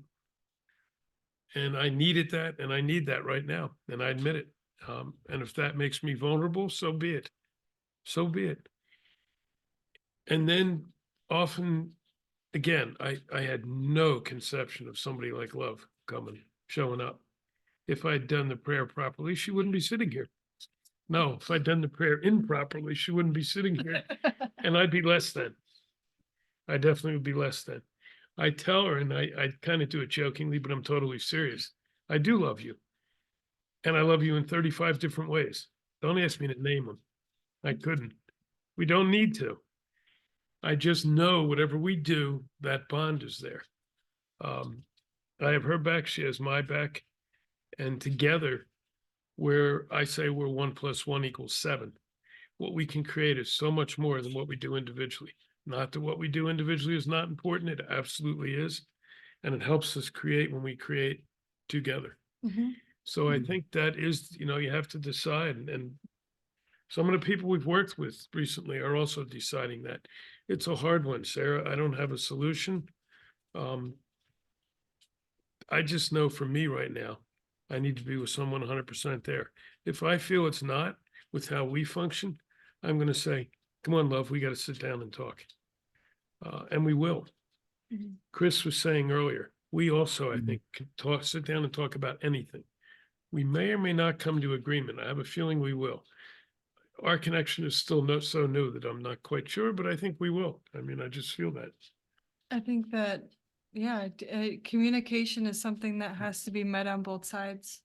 And I needed that, and I need that right now, and I admit it. And if that makes me vulnerable, so be it. So be it. And then often, again, I had no conception of somebody like love showing up. If I'd done the prayer properly, she wouldn't be sitting here. No, if I'd done the prayer improperly, she wouldn't be sitting here, and I'd be less than. I definitely would be less than. I tell her, and I kind of do it jokingly, but I'm totally serious. I do love you. And I love you in 35 different ways. Don't ask me to name them. I couldn't. We don't need to. I just know whatever we do, that bond is there. I have her back. She has my back. And together, where I say we're 1 + 1 = 7. What we can create is so much more than what we do individually. Not that what we do individually is not important, it absolutely is. And it helps us create when we create together. Mhm. So I think that is, you have to decide, and some of the people we've worked with recently are also deciding that. It's a hard one, Sarah. I don't have a solution. I just know for me right now, I need to be with someone 100% there. If I feel it's not with how we function, I'm going to say, come on, love, we got to sit down and talk. And we will. Mhm. Chris was saying earlier, we also, I think, can sit down and talk about anything. We may or may not come to agreement. I have a feeling we will. Our connection is still so new that I'm not quite sure, but I think we will. I mean, I just feel that. I think that, yeah, communication is something that has to be met on both sides.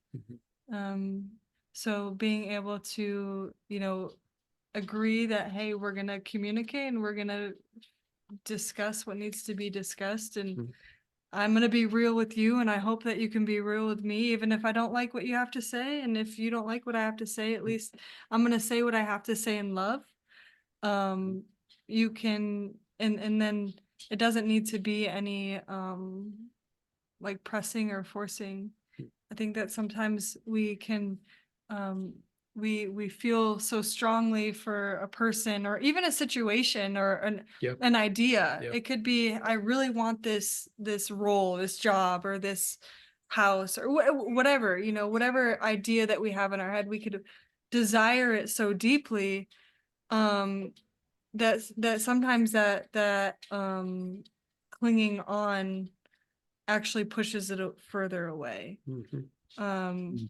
So being able to, agree that, hey, we're gonna communicate and we're gonna discuss what needs to be discussed, and Mhm. I'm gonna be real with you, and I hope that you can be real with me, even if I don't like what you have to say. And if you don't like what I have to say, at least I'm gonna say what I have to say in love. You can, and then it doesn't need to be any like pressing or forcing. I think that sometimes we can we feel so strongly for a person or even a situation or Yep. an idea. Yep. It could be, I really want this role, this job, or this house, or whatever, whatever idea that we have in our head, we could desire it so deeply that sometimes that clinging on actually pushes it further away. Mhm.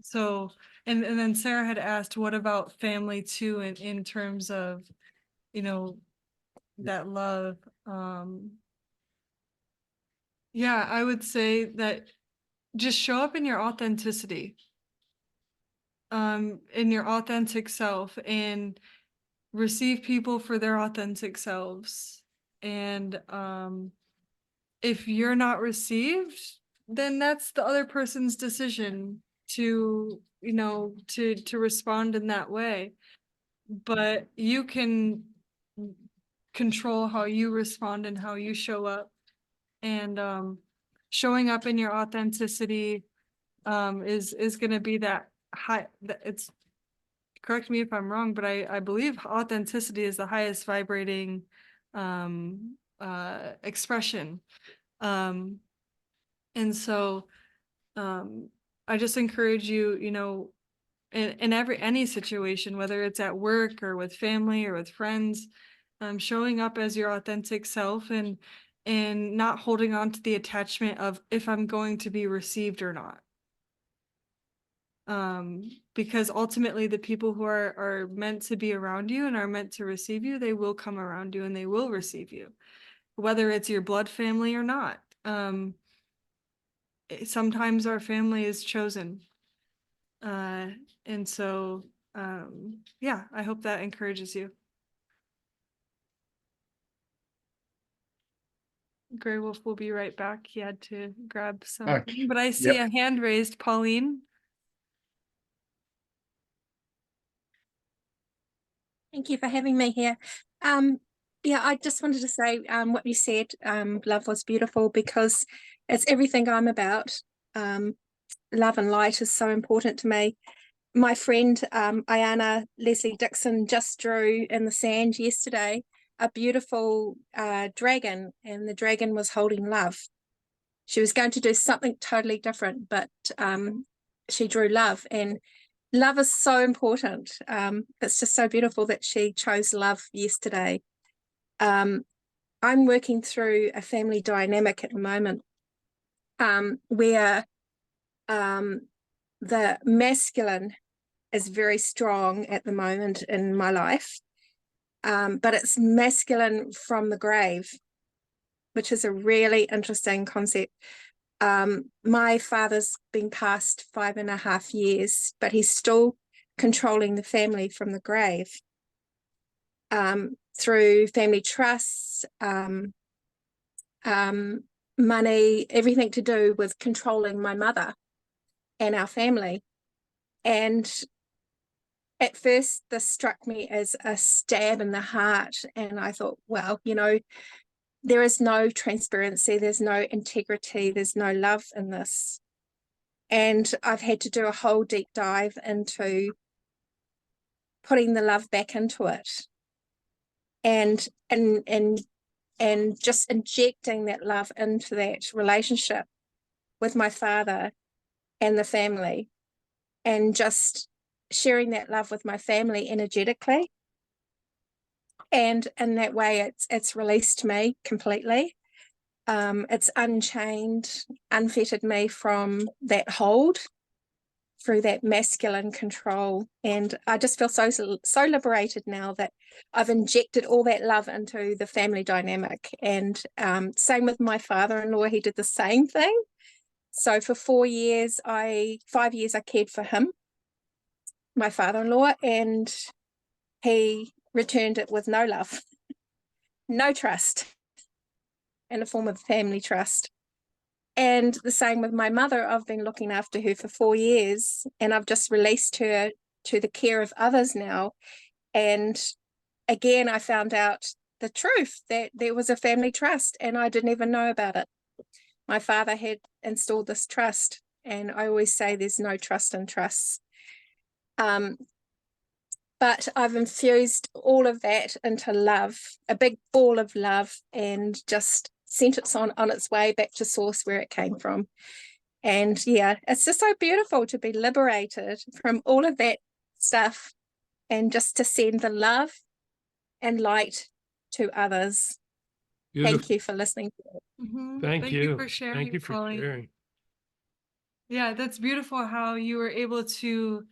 So, and then Sarah had asked, what about family too, in terms of, that love? Yeah, I would say that just show up in your authenticity, in your authentic self, and receive people for their authentic selves. And if you're not received, then that's the other person's decision to, to respond in that way. But you can control how you respond and how you show up. And showing up in your authenticity is going to be that high. It's, correct me if I'm wrong, but I believe authenticity is the highest vibrating expression. And so I just encourage you, in any situation, whether it's at work or with family or with friends, showing up as your authentic self, and not holding on to the attachment of if I'm going to be received or not. Because ultimately the people who are meant to be around you and are meant to receive you, they will come around you and they will receive you, whether it's your blood family or not. Sometimes our family is chosen. And so, yeah, I hope that encourages you. Graywolf will be right back. He had to grab something, Okay. but I see a hand raised. Pauline. Thank you for having me here. Yeah, I just wanted to say what you said, love was beautiful, because it's everything I'm about. Love and light is so important to me. My friend Ayana Leslie Dixon just drew in the sand yesterday a beautiful dragon, and the dragon was holding love. She was going to do something totally different, but she drew love, and love is so important. It's just so beautiful that she chose love yesterday. I'm working through a family dynamic at the moment where the masculine is very strong at the moment in my life, but it's masculine from the grave, which is a really interesting concept. My father's been passed 5.5 years, but he's still controlling the family from the grave through family trusts, money, everything to do with controlling my mother and our family. And at first, this struck me as a stab in the heart. And I thought, well, you know, there is no transparency, there's no integrity, there's no love in this. And I've had to do a whole deep dive into putting the love back into it. And just injecting that love into that relationship with my father and the family, and just sharing that love with my family energetically. And in that way, it's released me completely. It's unchained, unfettered me from that hold through that masculine control. And I just feel so liberated now that I've injected all that love into the family dynamic. And same with my father-in-law, he did the same thing. So for 5 years, I cared for him, my father-in-law, and he returned it with no love, no trust, in the form of family trust. And the same with my mother. I've been looking after her for 4 years, and I've just released her to the care of others now. And again, I found out the truth that there was a family trust, and I didn't even know about it. My father had installed this trust, and I always say there's no trust in trusts. But I've infused all of that into love, a big ball of love, and just sent it on its way back to source where it came from. And yeah, it's just so beautiful to be liberated from all of that stuff and just to send the love and light to others. Beautiful. Thank you for listening. Thank you. for sharing. Thank you for Chloe. sharing. Yeah, that's beautiful how you were able to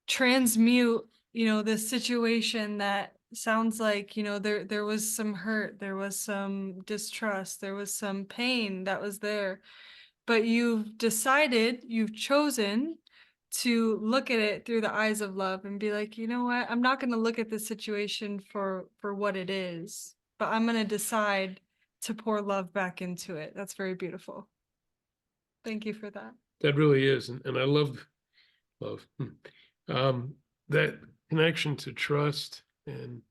transmute, you know, this situation that sounds like, you know, there was some hurt, there was some distrust, there was some pain that was there, but you've chosen to look at it through the eyes of love and be like, you know what, I'm not going to look at this situation for what it is, but I'm going to decide to pour love back into it. That's very beautiful. Thank you for that. That really is. And I love that connection to trust. And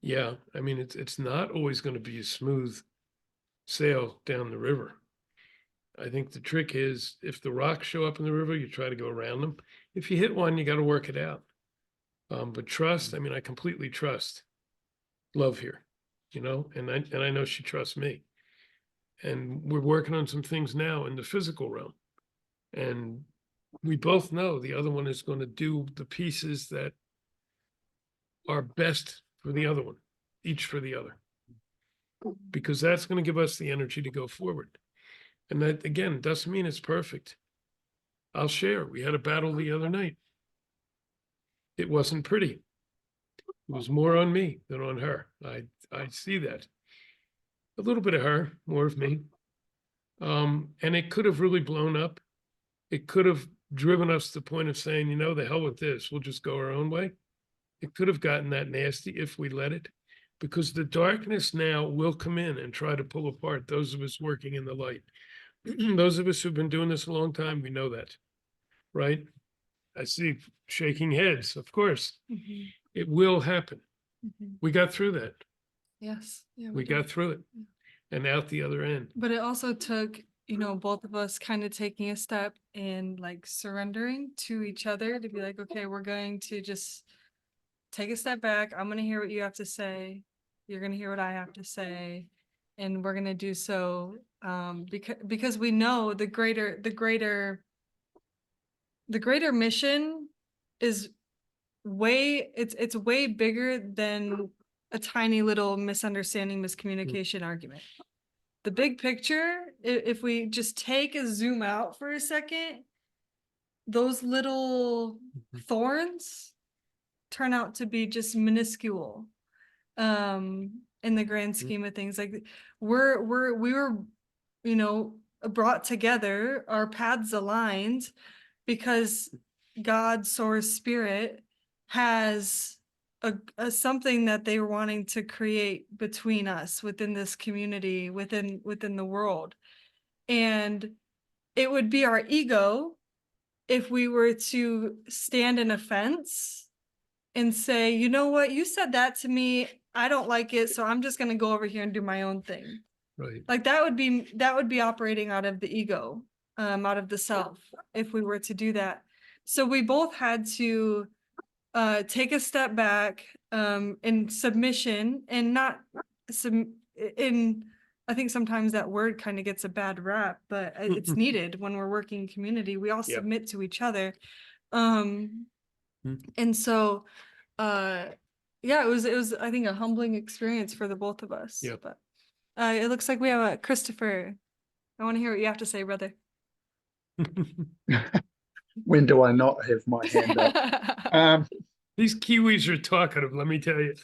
yeah, I mean, it's not always going to be a smooth sail down the river. I think the trick is if the rocks show up in the river, you try to go around them. If you hit one, you got to work it out. But trust, I mean, I completely trust love here, you know, and I know she trusts me. And we're working on some things now in the physical realm. And we both know the other one is going to do the pieces that are best for the other one, each for the other, because that's going to give us the energy to go forward. And that, again, doesn't mean it's perfect. I'll share. We had a battle the other night. It wasn't pretty. It was more on me than on her. I see that. A little bit of her, more of me. And it could have really blown up. It could have driven us to the point of saying, you know, the hell with this. We'll just go our own way. It could have gotten that nasty if we let it, because the darkness now will come in and try to pull apart those of us working in the light. Those of us who've been doing this a long time, we know that, right? I see shaking heads, of course. It will happen. We got through that. Yes. Yeah, We did. got through it and out the other end. But it also took, you know, both of us kind of taking a step and like surrendering to each other to be like, okay, we're going to just take a step back. I'm going to hear what you have to say. You're going to hear what I have to say. And we're going to do so because we know the greater mission is it's way bigger than a tiny little misunderstanding, miscommunication argument. The big picture, if we just take a zoom out for a second, those little thorns turn out to be just minuscule in the grand scheme of things. Like we were, you know, brought together, our paths aligned because God, source, spirit has a something that they were wanting to create between us within this community, within the world. And it would be our ego if we were to stand in a fence and say, you know what, you said that to me, I don't like it, so I'm just gonna go over here and do my own thing. Right. Like that would be operating out of the ego, out of the self, if we were to do that. So we both had to take a step back in submission and not in I think sometimes that word kind of gets a bad rap, but it's needed when we're working in community. We all Yep. submit to each other. Mm. And so yeah, it was I think a humbling experience for the both of us. Yep. But it looks like we have a Christopher. I want to hear what you have to say, brother. When do I not have my hand up? These Kiwis are talkative, let me tell you.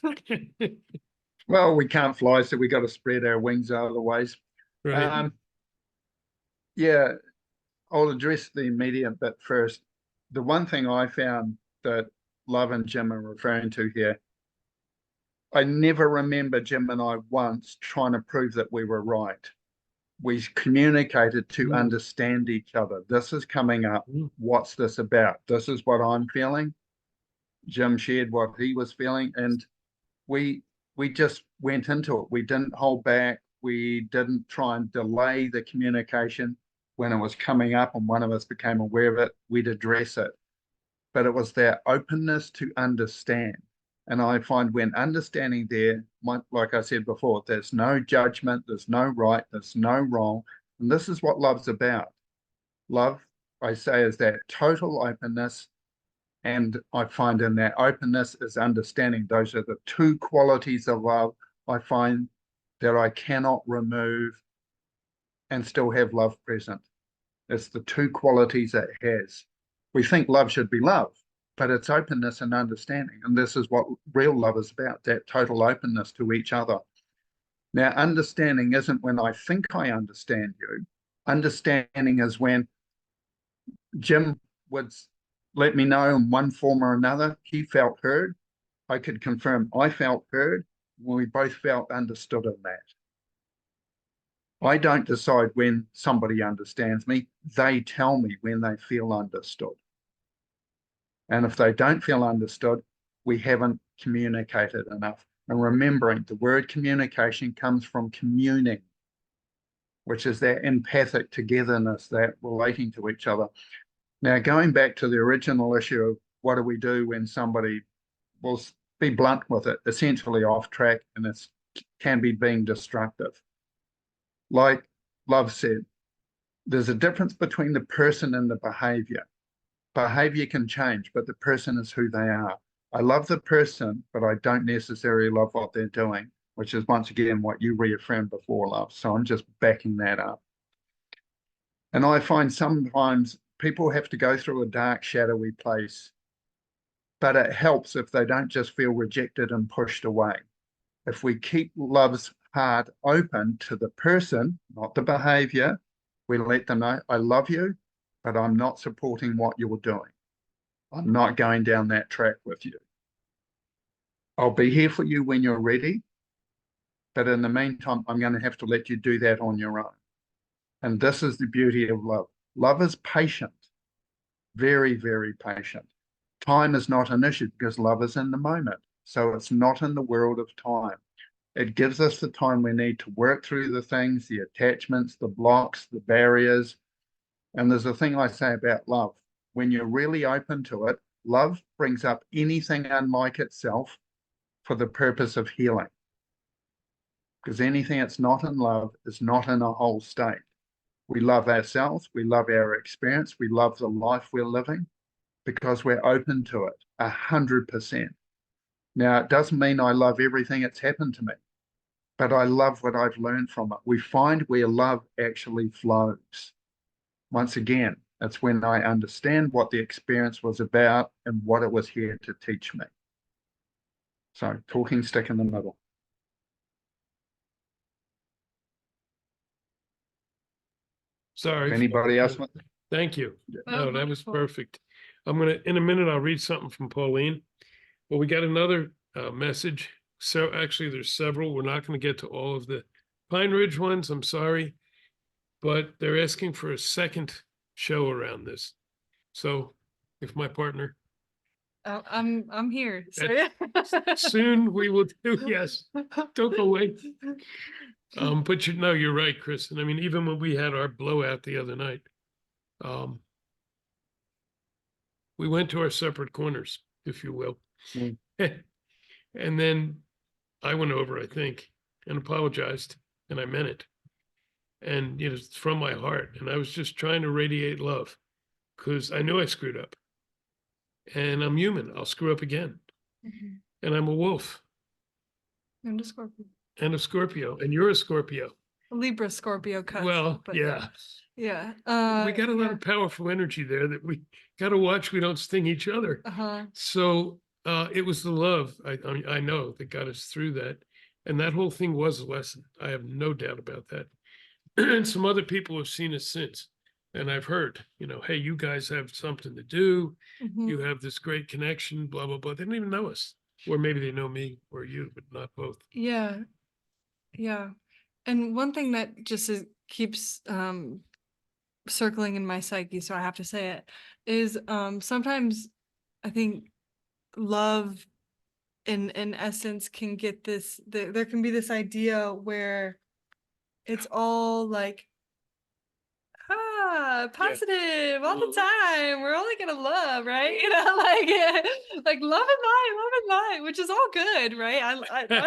Well, we can't fly, so we got to spread our wings other ways. Right. Yeah, I'll address the immediate bit first. The one thing I found that Love and Jim are referring to here, I never remember Jim and I once trying to prove that we were right. We communicated to understand each other. This is coming up. What's this about? This is what I'm feeling. Jim shared what he was feeling, and we just went into it. We didn't hold back. We didn't try and delay the communication. When it was coming up and one of us became aware of it, we'd address it. But it was that openness to understand. And I find when understanding there, like I said before, there's no judgment, there's no right, there's no wrong. And this is what love's about. Love, I say, is that total openness. And I find in that openness is understanding. Those are the two qualities of love I find that I cannot remove and still have love present. It's the two qualities it has. We think love should be love, but it's openness and understanding. And this is what real love is about, that total openness to each other. Now, understanding isn't when I think I understand you. Understanding is when Jim would let me know in one form or another, he felt heard. I could confirm I felt heard. We both felt understood in that. I don't decide when somebody understands me. They tell me when they feel understood. And if they don't feel understood, we haven't communicated enough. And remembering the word communication comes from communing, which is that empathic togetherness, that relating to each other. Now, going back to the original issue of what do we do when somebody, will be blunt with it, essentially off track, and it can be being destructive. Like Love said, there's a difference between the person and the behavior. Behavior can change, but the person is who they are. I love the person, but I don't necessarily love what they're doing, which is once again what you reaffirmed before, Love. So I'm just backing that up. And I find sometimes people have to go through a dark, shadowy place, but it helps if they don't just feel rejected and pushed away. If we keep Love's heart open to the person, not the behavior, we let them know, I love you, but I'm not supporting what you're doing. I'm not going down that track with you. I'll be here for you when you're ready, but in the meantime, I'm going to have to let you do that on your own. And this is the beauty of love. Love is patient, very, very patient. Time is not an issue because love is in the moment. So it's not in the world of time. It gives us the time we need to work through the things, the attachments, the blocks, the barriers. And there's a thing I say about love. When you're really open to it, love brings up anything unlike itself for the purpose of healing. Because anything that's not in love is not in a whole state. We love ourselves, we love our experience, we love the life we're living because we're open to it 100%. Now, it doesn't mean I love everything that's happened to me, but I love what I've learned from it. We find where love actually flows. Once again, it's when I understand what the experience was about and what it was here to teach me. So, talking stick in the middle. Sorry. Anybody else? Thank you. Oh, No, that was wonderful. perfect. I'm gonna, in a minute, I'll read something from Pauline. But we got another message. So actually, there's several. We're not going to get to all of the Pine Ridge ones. I'm sorry, but they're asking for a second show around this. So if my partner, I'm here. So soon we will do, yes, don't go away. But you're right, Kristen. I mean, even when we had our blowout the other night, we went to our separate corners, if you will. Mm. And then I went over, I think, and apologized, and I meant it. And, it's from my heart. And I was just trying to radiate love because I knew I screwed up. And I'm human. I'll screw up again. Mhm. And I'm a wolf I'm just Scorpio. and a Scorpio, and you're a Scorpio. Libra Scorpio cut. Well, but yeah. Yeah. We got a lot yeah. of powerful energy there that we got to watch we don't sting each other. Uh-huh. So it was the love, I know, that got us through that. And that whole thing was a lesson. I have no doubt about that. And some other people have seen us since. And I've heard, hey, you guys have something to do. Mhm. You have this great connection, blah, blah, blah. They didn't even know us. Or maybe they know me or you, but not both. Yeah. Yeah. And one thing that just keeps circling in my psyche, so I have to say it, is sometimes I think love in essence can get this, there can be this idea where it's all like positive all the time. We're only gonna love, right? Like love and light, which is all good, right? I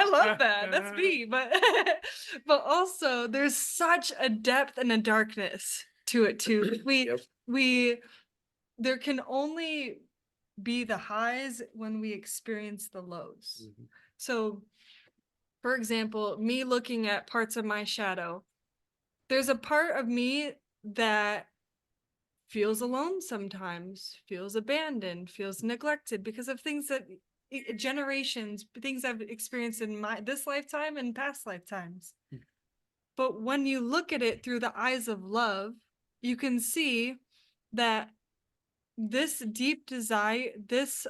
love that. That's me. But but also there's such a depth and a darkness to it too. We there can only be the highs when we experience the lows. Mhm. So for example, me looking at parts of my shadow, there's a part of me that feels alone sometimes, feels abandoned, feels neglected because of things that generations, things I've experienced in this lifetime and past lifetimes. But when you look at it through the eyes of love, you can see that this deep desire, this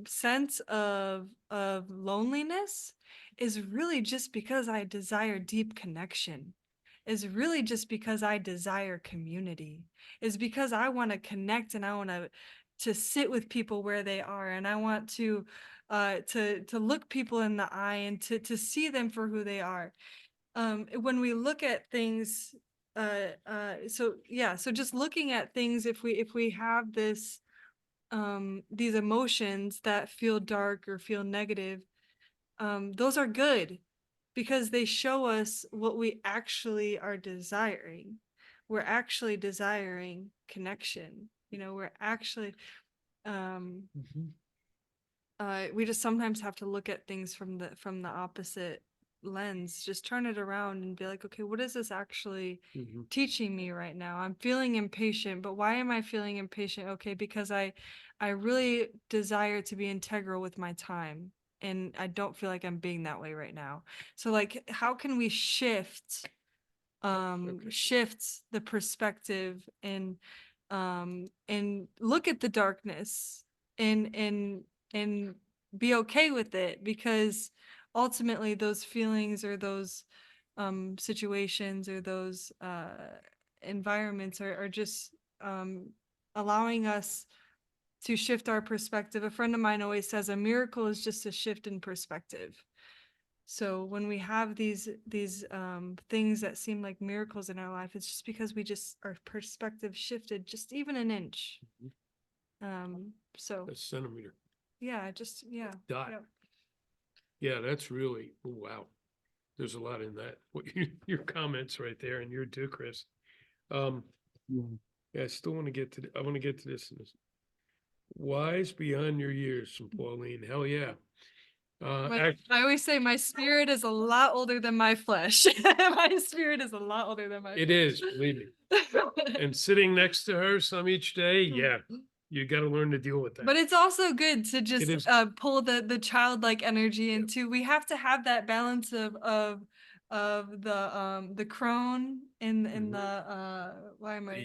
sense of loneliness is really just because I desire deep connection, is really just because I desire community, is because I want to connect and I want to sit with people where they are, and I want to look people in the eye and to see them for who they are. When we look at things, so just looking at things, if we have this these emotions that feel dark or feel negative, those are good because they show us what we actually are desiring. We're actually desiring connection. We're actually Mhm. we just sometimes have to look at things from the opposite lens, just turn it around and be like, okay, what is this actually Mhm. teaching me right now? I'm feeling impatient, but why am I feeling impatient? Okay, because I really desire to be integral with my time, and I don't feel like I'm being that way right now. So like, how can we shift Okay. shift the perspective and look at the darkness and be okay with it, because ultimately those feelings or those situations or those environments are just allowing us to shift our perspective. A friend of mine always says a miracle is just a shift in perspective. So when we have these things that seem like miracles in our life, it's just because our perspective shifted just even an inch. So A centimeter. yeah, Dot. yeah. Yeah, that's really, oh, wow. There's a lot in that. Your comments right there, and you too, Chris. Yeah, I still want to get to, I want to get to this. Wise beyond your years from Pauline. Hell yeah. I always say my spirit is a lot older than my flesh. My spirit is a lot older than my It flesh. is, believe me. And sitting next to her some each day, yeah, you got to learn to deal with that. But it's also good to It just is. pull the childlike energy into. We have to have that balance of the crone and the why am I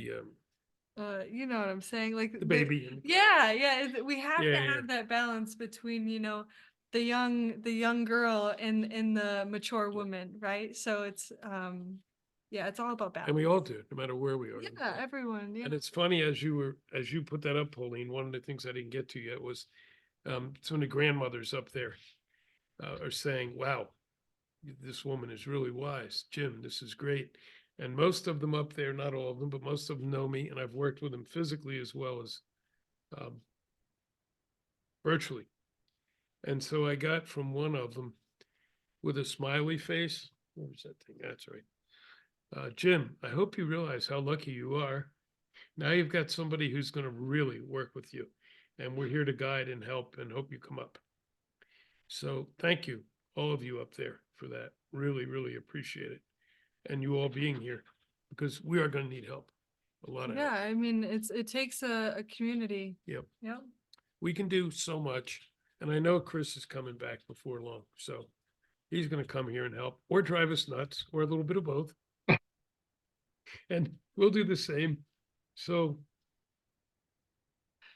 you know what I'm saying, like The baby. And, yeah, we have Yeah, to yeah. have that balance between the young girl and the mature woman, right? So it's Yeah, it's all about balance. And we all do, no matter where we are. Yeah, everyone, yeah. And it's funny, as you put that up, Pauline, one of the things I didn't get to yet was some of the grandmothers up there are saying, wow, this woman is really wise. Jim, this is great. And most of them up there, not all of them, but most of them know me, and I've worked with them physically as well as virtually. And so I got from one of them with a smiley face. What was that thing? That's right. Jim, I hope you realize how lucky you are. Now you've got somebody who's going to really work with you, and we're here to guide and help and hope you come up. So thank you, all of you up there, for that. Really, really appreciate it. And you all being here, because we are going to need help. A lot of Yeah, help. I mean, it takes a community. Yep. Yep. We can do so much. And I know Chris is coming back before long. So he's going to come here and help, or drive us nuts, or a little bit of both. And we'll do the same. So,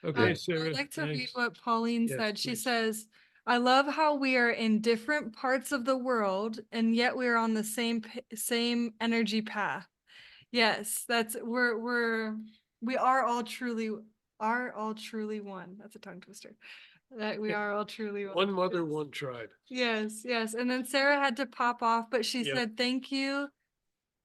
okay, Sarah. I'd like to read thanks. what Pauline Yes, said. She please. says, I love how we are in different parts of the world and yet we're on the same energy path. Yes, we are all truly one. That's a tongue twister. That we are all truly one. One mother, Yes. one tribe. Yes, yes. And then Sarah had to pop off, but she Yep. said, thank you.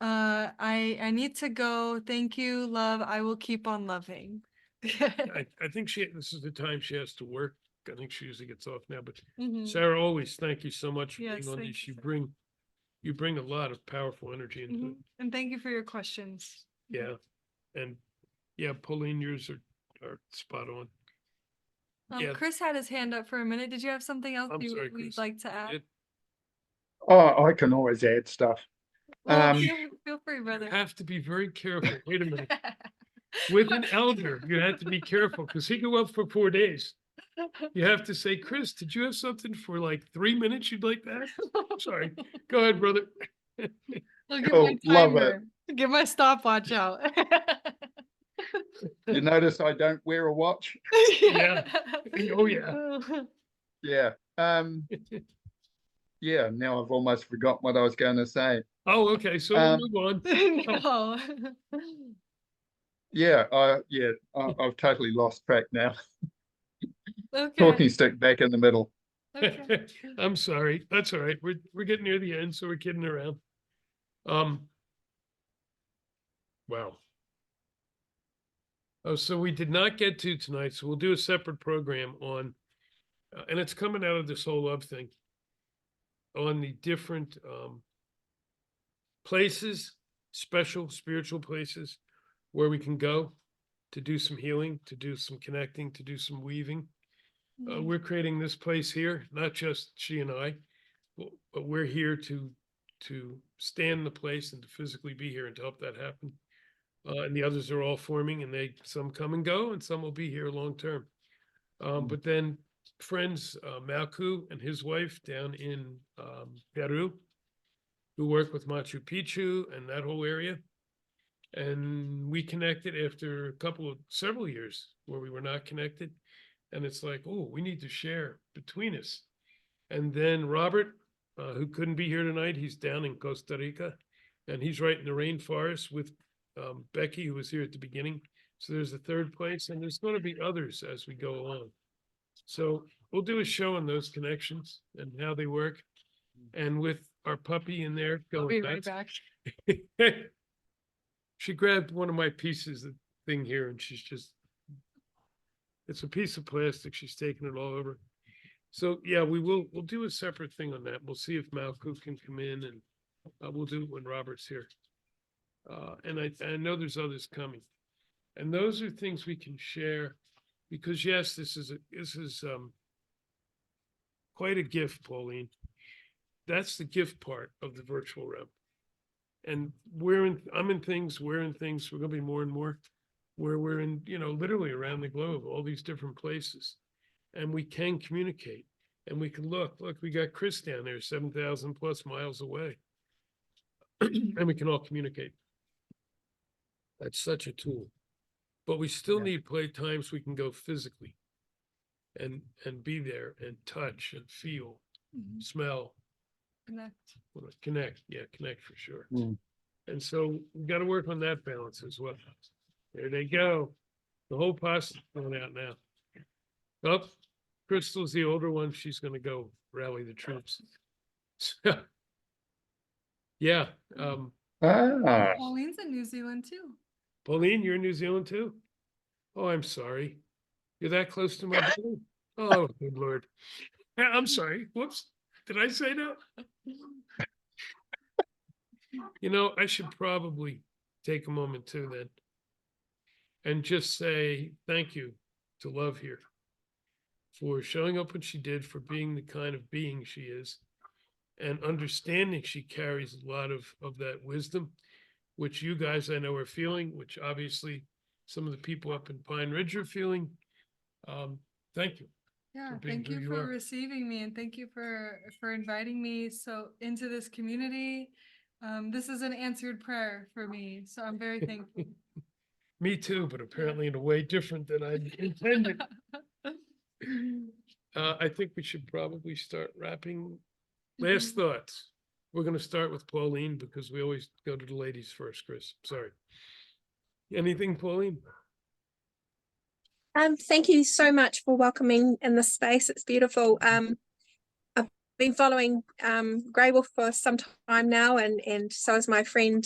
I need to go. Thank you, love. I will keep on loving. I think this is the time she has to work. I think she usually gets off now, but Mhm. Sarah, always thank you so much for Yes, being on thank these. you, You Sarah. bring a lot of powerful energy into it. Mhm. And thank you for your questions. Yeah. And yeah, Pauline, yours are spot on. Yeah. Chris had his hand up for a minute. Did you have something else I'm sorry, you'd Chris. like to add? It- Oh, I can always add stuff. Well, Um, feel free, You brother. have to be very careful. Wait a minute. With an elder, you have to be careful because he go up for 4 days. You have to say, Chris, did you have something for like 3 minutes you'd like that? Sorry. Go ahead, brother. I'll get Cool, my love it. timer. Get my stopwatch out. You notice I don't wear a watch? Yeah. Oh, yeah. Yeah. Yeah, now I've almost forgot what I was going to say. Oh, okay. So we'll move on. No. I've totally lost track now. Okay. Talking stick back in the middle. Okay. I'm sorry. That's all right. We're getting near the end, so we're kidding around. Wow. Oh, so we did not get to tonight, so we'll do a separate program on, and it's coming out of this whole love thing, on the different places, special spiritual places where we can go to do some healing, to do some connecting, to do some weaving. We're creating this place here, not just she and I, but we're here to stand in the place and to physically be here and to help that happen. And the others are all forming, and some come and go, and some will be here long term. But then friends, Malku and his wife down in Peru, who work with Machu Picchu and that whole area. And we connected after several years where we were not connected. And it's like, oh, we need to share between us. And then Robert, who couldn't be here tonight, he's down in Costa Rica, and he's right in the rainforest with Becky, who was here at the beginning. So there's a third place, and there's going to be others as we go along. So we'll do a show on those connections and how they work. And with our puppy in there I'll going be right nuts. back. She grabbed one of my pieces of thing here, and it's a piece of plastic. She's taking it all over. So yeah, we'll do a separate thing on that. We'll see if Malcolm can come in, and we'll do it when Robert's here. And I know there's others coming, and those are things we can share, because yes, this is quite a gift, Pauline. That's the gift part of the virtual realm. And I'm in things, we're in things, we're gonna be more and more, where we're in, literally around the globe, all these different places. And we can communicate, and we can look, we got Chris down there, 7,000 plus miles away. And we can all communicate. That's such a tool. But we still Yeah. need play times we can go physically and be there and touch and feel, Mhm. smell, Connect. connect. Yeah, connect for sure. Mm. And so we got to work on that balance as well. There they go. The whole posse going out now. Oh, Crystal's the older one. She's going to go rally the troops. So, yeah. Ah, Pauline's in New Zealand too. Pauline, you're in New Zealand too? Oh, I'm sorry. You're that close to my brother? Oh, good Lord. I'm sorry. Whoops. Did I say that? You know, I should probably take a moment too then and just say thank you to Love here for showing up when she did, for being the kind of being she is, and understanding she carries a lot of that wisdom, which you guys I know are feeling, which obviously some of the people up in Pine Ridge are feeling. Thank you. Yeah, being thank who you you for are. receiving me, and thank you for inviting me so into this community. This is an answered prayer for me, so I'm very thankful. Me too, but apparently in a way different than I intended. I think we should probably start wrapping. Last thoughts. We're going to start with Pauline because we always go to the ladies first, Chris. Sorry. Anything, Pauline? Thank you so much for welcoming in this space. It's beautiful. I've been following Graywolf for some time now, and so is my friend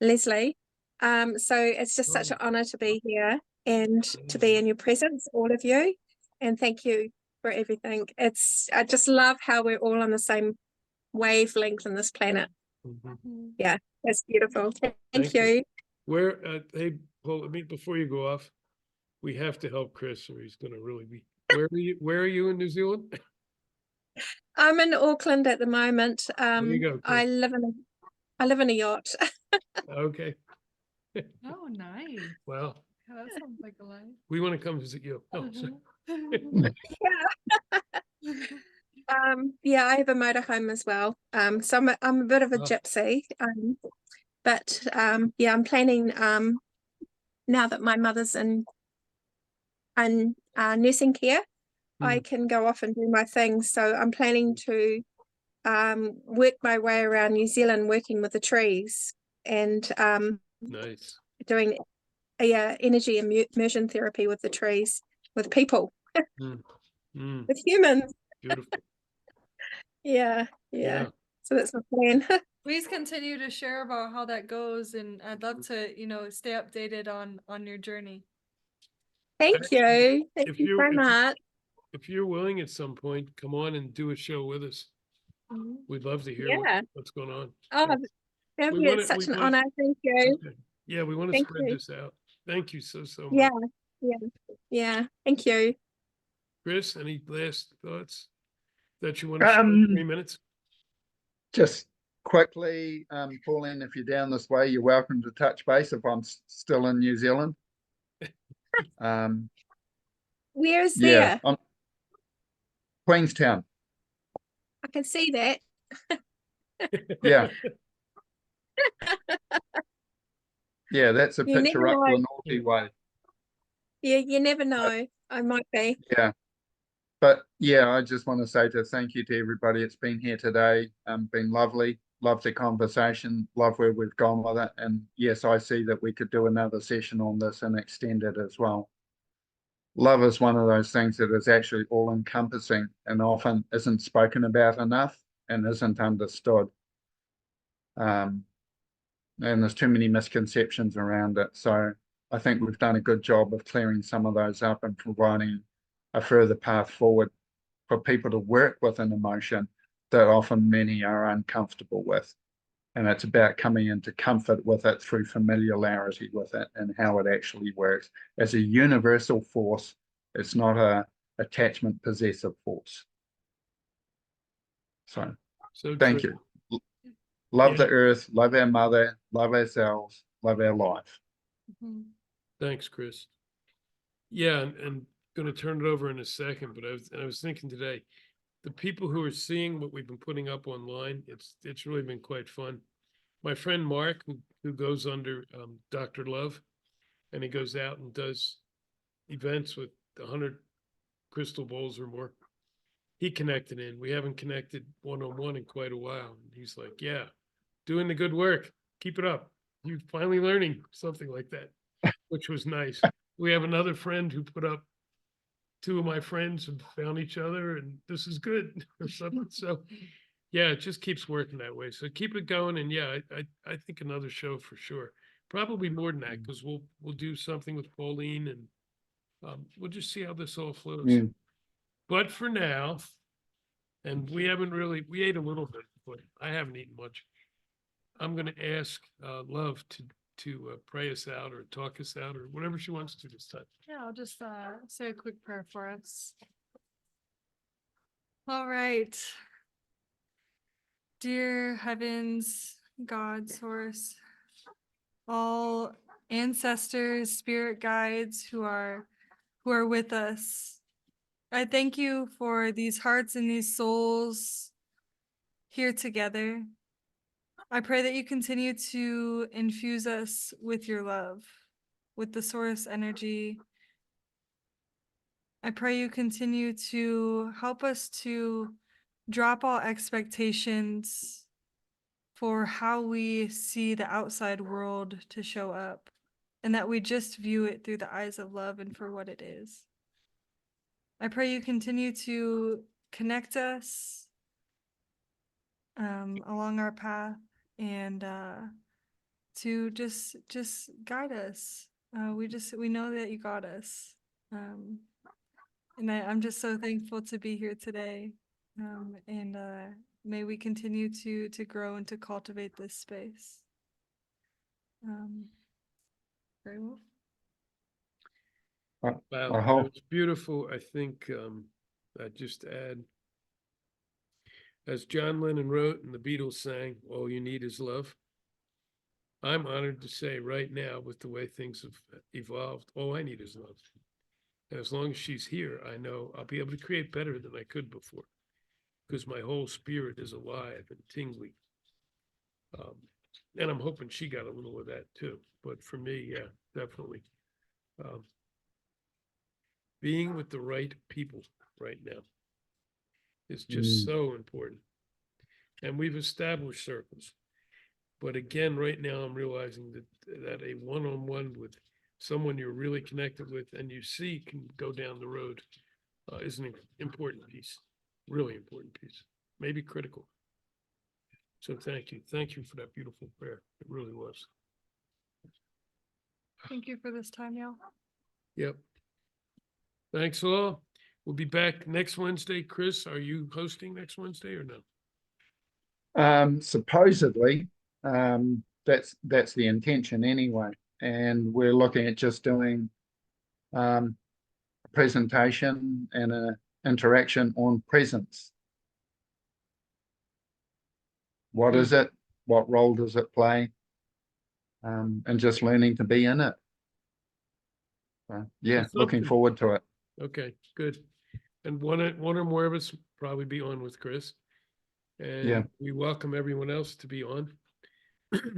Leslie. So it's just such an honor to be here and to be in your presence, all of you. And thank you for everything. I just love how we're all on the same wavelength on this planet. Mhm. Yeah, that's beautiful. Thank Thank you. you. Where, hey, Paul, I mean, before you go off, we have to help Chris or he's going to really be. Where are you in New Zealand? I'm in Auckland at the moment. There you go, I Chris. live in a yacht. Okay. Oh, nice. Well, Yeah, that sounds like a life. we want to come visit you. Oh, so- Yeah, I have a motorhome as well. So I'm a bit of a Oh. gypsy. But yeah, I'm planning now that my mother's in nursing care, I Mm. can go off and do my thing. So I'm planning to work my way around New Zealand, working with the trees and Nice. doing energy immersion therapy with the trees, with people, Mm. Mm. with humans. Beautiful. Yeah. Yeah. So that's my plan. Please continue to share about how that goes, and I'd love to, stay updated on your journey. Thank you. Thank If you so much. if you're willing at some point, come on and do a show with us. We'd love to hear Yeah. what's going on. Oh, We want it's such we an want honor. Thank you. okay. Yeah, we want to Thank spread you. this out. Thank you so Yeah. much. Thank you. Chris, any last thoughts that you want to share in 3 minutes? just quickly, Pauline, if you're down this way, you're welcome to touch base if I'm still in New Zealand. Where is Yeah, there? Queenstown. I can see that. Yeah. Yeah, that's a You never picture up know. the naughty way. Yeah, you never know. I might be. Yeah. But yeah, I just want to say thank you to everybody that's been here today. Been lovely. Love the conversation. Love where we've gone with it. And yes, I see that we could do another session on this and extend it as well. Love is one of those things that is actually all encompassing and often isn't spoken about enough and isn't understood. And there's too many misconceptions around it. So I think we've done a good job of clearing some of those up and providing a further path forward for people to work with an emotion that often many are uncomfortable with. And it's about coming into comfort with it through familiarity with it and how it actually works. As a universal force, it's not a attachment possessive force. So thank true. you. Love Yeah. the earth, love our mother, love ourselves, love our life. Thanks, Chris. Yeah, and going to turn it over in a second, but I was thinking today, the people who are seeing what we've been putting up online, it's really been quite fun. My friend Mark, who goes under Dr. Love, and he goes out and does events with 100 crystal bowls or more. He connected in. We haven't connected one-on-one in quite a while. And he's like, yeah, doing the good work. Keep it up. You're finally learning something like that, which was nice. We have another friend who put up, two of my friends have found each other and this is good or something. So yeah, it just keeps working that way. So keep it going. And yeah, I think another show for sure. Probably more than that, because we'll do something with Pauline and we'll just see how this all flows. Yeah. But for now, and we ate a little bit, but I haven't eaten much. I'm gonna ask Love to pray us out or talk us out or whatever she wants to this time. Yeah, I'll just say a quick prayer for us. All right. Dear heavens, God, source, all ancestors, spirit guides who are with us. I thank you for these hearts and these souls here together. I pray that you continue to infuse us with your love, with the source energy. I pray you continue to help us to drop all expectations for how we see the outside world to show up, and that we just view it through the eyes of love and for what it is. I pray you continue to connect us along our path and to just guide us. We know that you got us. And I'm just so thankful to be here today. And may we continue to grow and to cultivate this space. Graywolf? Wow, I that hope. was beautiful. I think I'd just add, as John Lennon wrote and the Beatles sang, all you need is love. I'm honored to say right now, with the way things have evolved, all I need is love. And as long as she's here, I know I'll be able to create better than I could before, because my whole spirit is alive and tingly. And I'm hoping she got a little of that too. But for me, yeah, definitely. Being with the right people right now is just so important. And we've established circles. But again, right now, I'm realizing that a one-on-one with someone you're really connected with and you see can go down the road is an important piece, really important piece, maybe critical. So thank you. Thank you for that beautiful prayer. It really was. Thank you for this time, y'all. Yep. Thanks all. We'll be back next Wednesday. Chris, are you hosting next Wednesday or no? Supposedly, that's the intention anyway. And we're looking at just doing a presentation and an interaction on presence. What is it? What role does it play? And just learning to be in it. Yeah, looking forward to it. Okay, good. And one or more of us probably be on with Chris. And Yeah. we welcome everyone else to be on,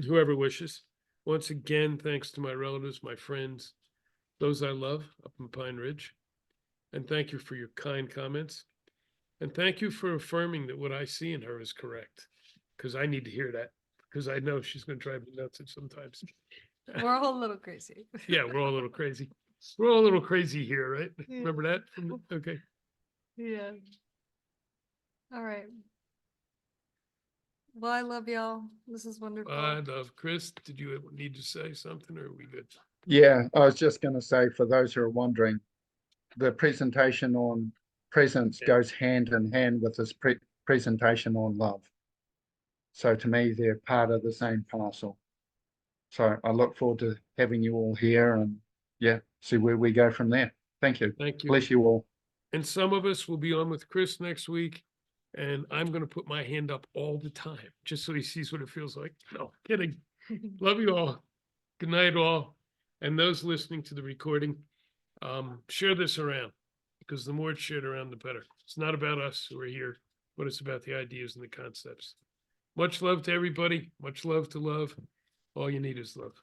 whoever wishes. Once again, thanks to my relatives, my friends, those I love up in Pine Ridge. And thank you for your kind comments. And thank you for affirming that what I see in her is correct, because I need to hear that, because I know she's going to drive me nuts at sometimes. We're all a little crazy. Yeah, we're all a little crazy. We're all a little crazy here, right? Yeah. Remember that? Okay. Yeah. All right. Well, I love y'all. This is wonderful. I love Chris. Did you need to say something or are we good? Yeah, I was just going to say, for those who are wondering, the presentation on presence goes hand in hand with this presentation on love. So to me, they're part of the same parcel. So I look forward to having you all here and yeah, see where we go from there. Thank you. Thank you. Bless you all. And some of us will be on with Chris next week. And I'm going to put my hand up all the time, just so he sees what it feels like. No, kidding. Love you all. Good night, all. And those listening to the recording, share this around, because the more it's shared around, the better. It's not about us who are here, but it's about the ideas and the concepts. Much love to everybody. Much love to love. All you need is love.